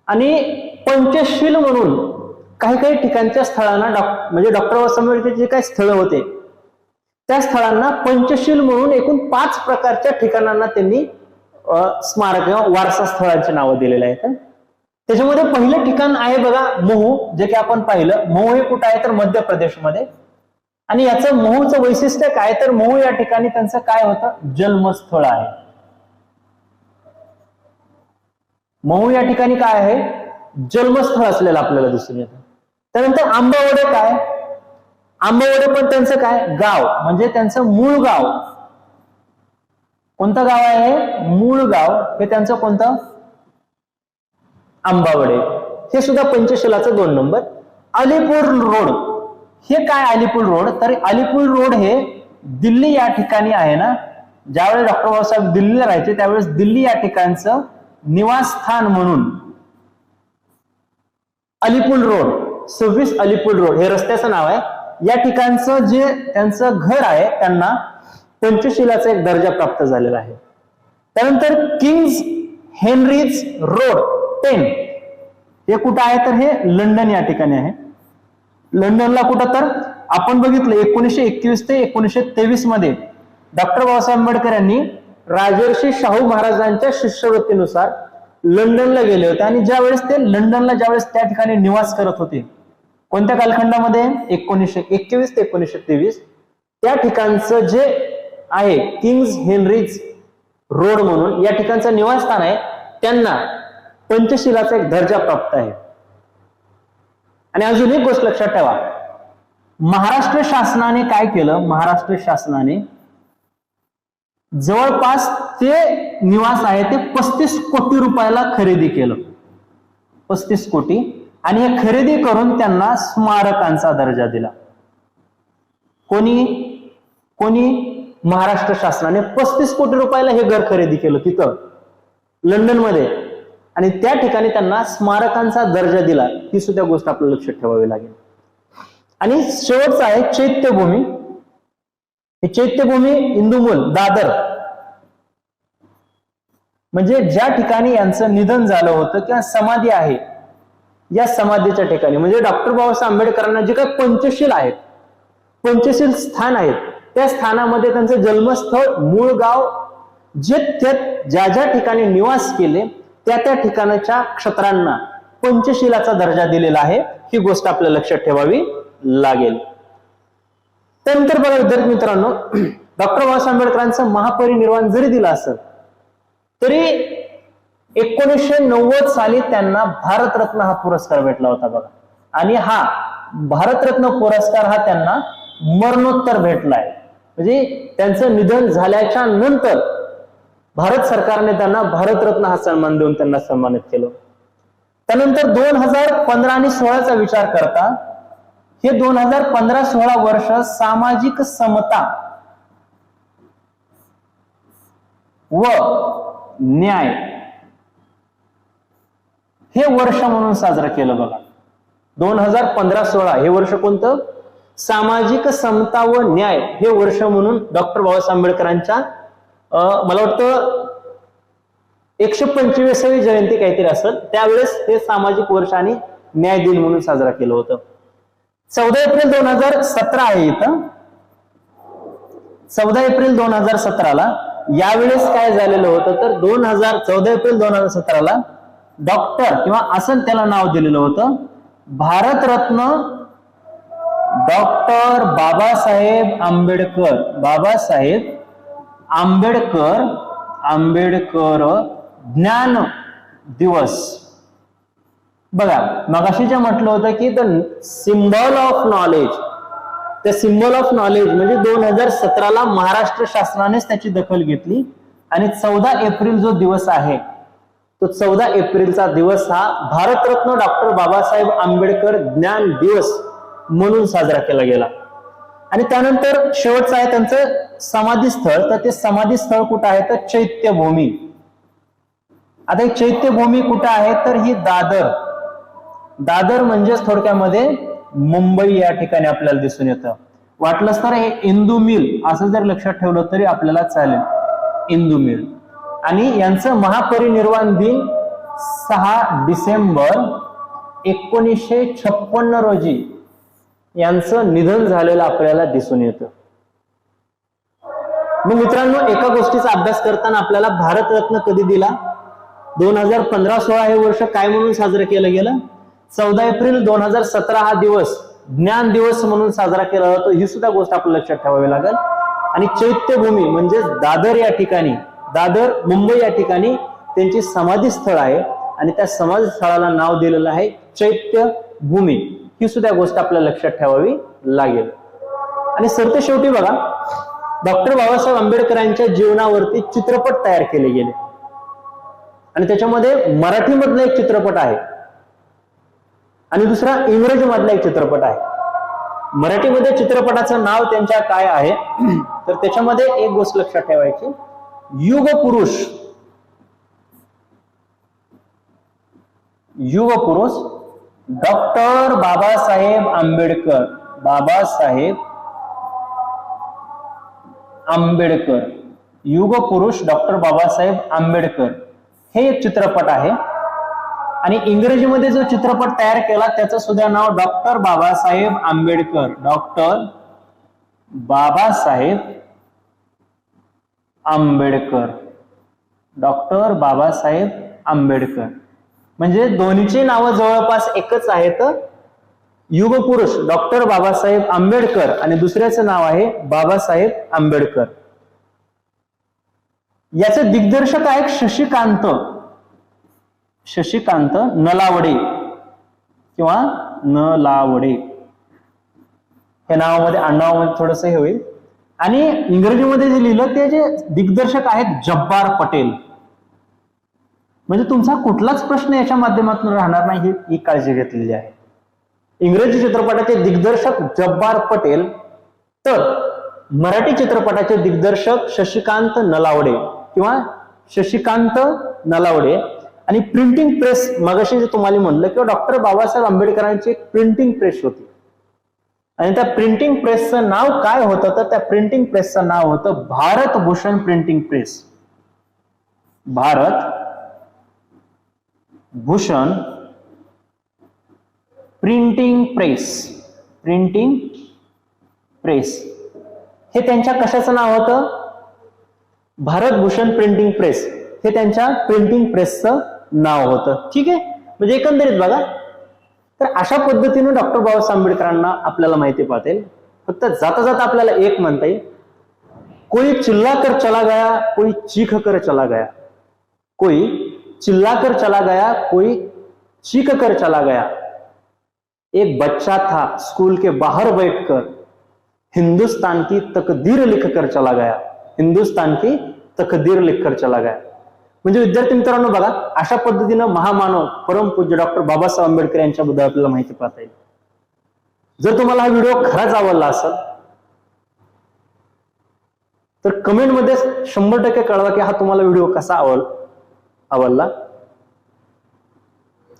आणि पंचशील म्हणून काही काही ठिकाणच्या स्थळांना म्हणजे डॉक्टर बाबासाहेब आंबेडकरचे जे काही स्थळं होते त्या स्थळांना पंचशील म्हणून एकूण 5 प्रकारच्या ठिकाणांना त्यांनी स्मारक किंवा वारसा स्थळांची नावं दिलेली आहेत. त्याच्यामध्ये पहिलं ठिकाण आहे बघा महू, जे की आपण पाहिलं. महू हे कुठं आहे तर मध्य प्रदेशमध्ये. आणि याचं महूचं वैशिष्ट्य काय तर महू या ठिकाणी त्यांचं काय होतं, जन्मस्थळ आहे. महू या ठिकाणी काय आहे, जन्मस्थळ असलेलं आपल्याला दिसून येतं. त्यानंतर आंबावडे काय, आंबावडे पण त्यांचं काय गाव, म्हणजे त्यांचं मूळ गाव. कोणतं गाव आहे, मूळ गाव हे त्यांचं कोणतं, आंबावडे. हे सुद्धा पंचशिलाचं 2 नंबर. अलीपूर रोड हे काय, अलीपूर रोड, तर अलीपूर रोड हे दिल्ली या ठिकाणी आहे ना. ज्यावेळेस डॉक्टर बाबासाहेब दिल्लीला राहायचे त्यावेळेस दिल्ली या ठिकाणचं निवासस्थान म्हणून अलीपूर रोड, 26 अलीपूर रोड हे रस्त्याचं नाव आहे. या ठिकाणचं जे त्यांचं घर आहे त्यांना पंचशिलाचा एक दर्जा प्राप्त झालेला आहे. त्यानंतर किंग्स हेनरीज रोड 10 हे कुठं आहे तर हे लंडन या ठिकाणी आहे. लंडनला कुठं तर आपण बघितलं 1921 ते 1923 मध्ये डॉक्टर बाबासाहेब आंबेडकर यांनी राजर्षी शाहू महाराजांच्या शिष्यवृत्तीनुसार लंडनला गेले होते. आणि ज्यावेळेस ते लंडनला ज्यावेळेस त्या ठिकाणी निवास करत होते, कोणत्या कालखंडामध्ये, 1921 ते 1923, त्या ठिकाणचं जे आहे किंग्स हेनरीज रोड म्हणून या ठिकाणचं निवासस्थान आहे, त्यांना पंचशिलाचा एक दर्जा प्राप्त आहे. आणि अजून एक गोष्ट लक्षात ठेवा, महाराष्ट्र शासनाने काय केलं, महाराष्ट्र शासनाने जवळपास ते निवास आहे ते 35 कोटी रुपयाला खरेदी केलं, 35 कोटी. आणि हे खरेदी करून त्यांना स्मारकांचा दर्जा दिला. कोणी कोणी महाराष्ट्र शासनाने 35 कोटी रुपयाला हे घर खरेदी केलं तिथं लंडनमध्ये, आणि त्या ठिकाणी त्यांना स्मारकांचा दर्जा दिला. ही सुद्धा गोष्ट आपल्याला लक्षात ठेवावी लागेल. आणि शेवटचं आहे चैत्यभूमी. हे चैत्यभूमी इंदुमूल दादर, म्हणजे ज्या ठिकाणी यांचं निधन झालं होतं किंवा समाधी आहे, या समाधीच्या ठिकाणी म्हणजे डॉक्टर बाबासाहेब आंबेडकरांना जे काही पंचशील आहेत, पंचशील स्थान आहेत, त्या स्थानामध्ये त्यांचं जन्मस्थळ, मूळ गाव, जे ज्या ज्या ठिकाणी निवास केले त्या त्या ठिकाणाच्या क्षेत्रांना पंचशिलाचा दर्जा दिलेला आहे. ही गोष्ट आपल्याला लक्षात ठेवावी लागेल. त्यानंतर बघा विद्यार्थी मित्रांनो, डॉक्टर बाबासाहेब आंबेडकरांचं महापरिनिर्वाण जरी दिलं असं तरी 1990 साली त्यांना भारतरत्न हा पुरस्कार भेटला होता बघा. आणि हा भारतरत्न पुरस्कार हा त्यांना मरणोत्तर भेटलाय, म्हणजे त्यांचं निधन झाल्याच्या नंतर भारत सरकारने त्यांना भारतरत्न हा सन्मान देऊन त्यांना सन्मानित केलं. त्यानंतर 2015 आणि 16चा विचार करता हे 2015-16 वर्ष सामाजिक समता व न्याय हे वर्ष म्हणून साजरं केलं बघा. 2015-16 हे वर्ष कोणतं, सामाजिक समता व न्याय हे वर्ष म्हणून डॉक्टर बाबासाहेब आंबेडकरांच्या मला वाटतं 125वी जयंती काहीतरी असेल त्यावेळेस हे सामाजिक वर्ष आणि न्याय दिन म्हणून साजरा केलं होतं. 14 एप्रिल 2017 आहे इथं. 14 एप्रिल 2017ला यावेळेस काय झालेलं होतं तर 14 एप्रिल 2017ला डॉक्टर किंवा असं त्याला नाव दिलेलं होतं भारतरत्न डॉक्टर बाबासाहेब आंबेडकर, बाबासाहेब आंबेडकर ज्ञान दिवस. बघा मगाशी जे म्हटलं होतं की द सिम्बॉल ऑफ नॉलेज, त्या सिम्बॉल ऑफ नॉलेज म्हणजे 2017ला महाराष्ट्र शासनानेच त्याची दखल घेतली. आणि 14 एप्रिल जो दिवस आहे तो 14 एप्रिलचा दिवस हा भारतरत्न डॉक्टर बाबासाहेब आंबेडकर ज्ञान दिवस म्हणून साजरा केला गेला. आणि त्यानंतर शेवटचं आहे त्यांचं समाधी स्थळ. तर ते समाधी स्थळ कुठं आहे तर चैत्यभूमी. आता ही चैत्यभूमी कुठं आहे तर ही दादर. दादर म्हणजेच थोडक्यामध्ये मुंबई या ठिकाणी आपल्याला दिसून येतं. वाटलंच तर हे इंदू मिल असं जर लक्षात ठेवलं तरी आपल्याला चालेल, इंदू मिल. आणि यांचं महापरिनिर्वाण दिन 6 डिसेंबर 1956 रोजी यांचं निधन झालेलं आपल्याला दिसून येतं. मग मित्रांनो एका गोष्टीचा अभ्यास करताना आपल्याला भारतरत्न कधी दिला, 2015-16 हे वर्ष काय म्हणून साजरं केलं गेलं? 14 एप्रिल 2017 हा दिवस ज्ञान दिवस म्हणून साजरा केला जातो. ही सुद्धा गोष्ट आपल्याला लक्षात ठेवावी लागेल. आणि चैत्यभूमी म्हणजे दादर या ठिकाणी, दादर मुंबई या ठिकाणी त्यांची समाधी स्थळ आहे आणि त्या समाधी स्थळाला नाव दिलेलं आहे चैत्यभूमी. ही सुद्धा गोष्ट आपल्याला लक्षात ठेवावी लागेल. आणि सरतेशेवटी बघा, डॉक्टर बाबासाहेब आंबेडकरांच्या जीवनावरती चित्रपट तयार केले गेले आणि त्याच्यामध्ये मराठीमधला एक चित्रपट आहे आणि दुसरा इंग्रजी मधला एक चित्रपट आहे. मराठीमध्ये चित्रपटाचं नाव त्यांच्या काय आहे तर त्याच्यामध्ये एक गोष्ट लक्षात ठेवायची, युग पुरुष. युग पुरुष डॉक्टर बाबासाहेब आंबेडकर. बाबासाहेब आंबेडकर, युग पुरुष डॉक्टर बाबासाहेब आंबेडकर हे एक चित्रपट आहे. आणि इंग्रजीमध्ये जो चित्रपट तयार केला त्याचं सुद्धा नाव doctor Babasaheb Ambedkar. Doctor Babasaheb Ambedkar. Doctor Babasaheb Ambedkar म्हणजे दोन्हीची नावं जवळपास एकच आहेत. युग पुरुष डॉक्टर बाबासाहेब आंबेडकर आणि दुसऱ्याचं नाव आहे बाबासाहेब आंबेडकर. याचे दिग्दर्शक आहेत शशिकांत नलावडे किंवा नलावडे. हे नावामध्ये आडनावामध्ये थोडस हे होईल. आणि इंग्रजीमध्ये जे लिहिलं ते जे दिग्दर्शक आहेत जब्बार पटेल. म्हणजे तुमचा कुठलाच प्रश्न याच्या माध्यमातून राहणार नाही ही काळजी घेतलेली आहे. इंग्रजी चित्रपटाचे दिग्दर्शक जब्बार पटेल तर मराठी चित्रपटाचे दिग्दर्शक शशिकांत नलावडे किंवा शशिकांत नलावडे. आणि प्रिंटिंग प्रेस मगाशी जे तुम्हाला म्हणलं किंवा डॉक्टर बाबासाहेब आंबेडकरांची एक प्रिंटिंग प्रेस होती आणि त्या प्रिंटिंग प्रेसचं नाव काय होतं तर त्या प्रिंटिंग प्रेसचं नाव होतं Bharat Bhushan printing press. Bharat Bhushan printing press. Printing press हे त्यांच्या कशाचं नाव होतं? भारत भूषण प्रिंटिंग प्रेस हे त्यांच्या प्रिंटिंग प्रेसचं नाव होतं. ठीक आहे. म्हणजे एकंदरीत बघा तर अशा पद्धतीने डॉक्टर बाबासाहेब आंबेडकरांना आपल्याला माहिती पाहते. फक्त जाता जाता आपल्याला एक म्हणता येईल, कोई चिल्ला कर चला गया, कोई चीख कर चला गया. कोई चिल्ला कर चला गया, कोई चीख कर चला गया. एक बच्चा था स्कूल के बाहर बैठकर हिंदुस्तान की तकदीर लिखकर चला गया. हिंदुस्तान की तकदीर लिखकर चला गया. म्हणजे विद्यार्थी मित्रांनो बघा अशा पद्धतीनं महामानव परमपूज्य डॉक्टर बाबासाहेब आंबेडकर यांच्याबद्दल आपल्याला माहिती पाहता येईल. जर तुम्हाला हा व्हिडिओ खराच आवडला असेल तर कमेंटमध्ये 100% कळवा की हा तुम्हाला व्हिडिओ कसा आवडला.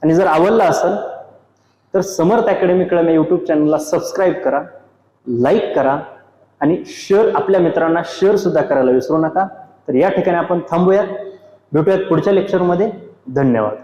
आणि जर आवडला असेल तर समर्थ अकॅडमी युट्यूब चॅनलला सबस्क्राईब करा, लाईक करा आणि शेअर आपल्या मित्रांना शेअर सुद्धा करायला विसरू नका. तर या ठिकाणी आपण थांबूयात. भेटूयात पुढच्या लेक्चरमध्ये. धन्यवाद.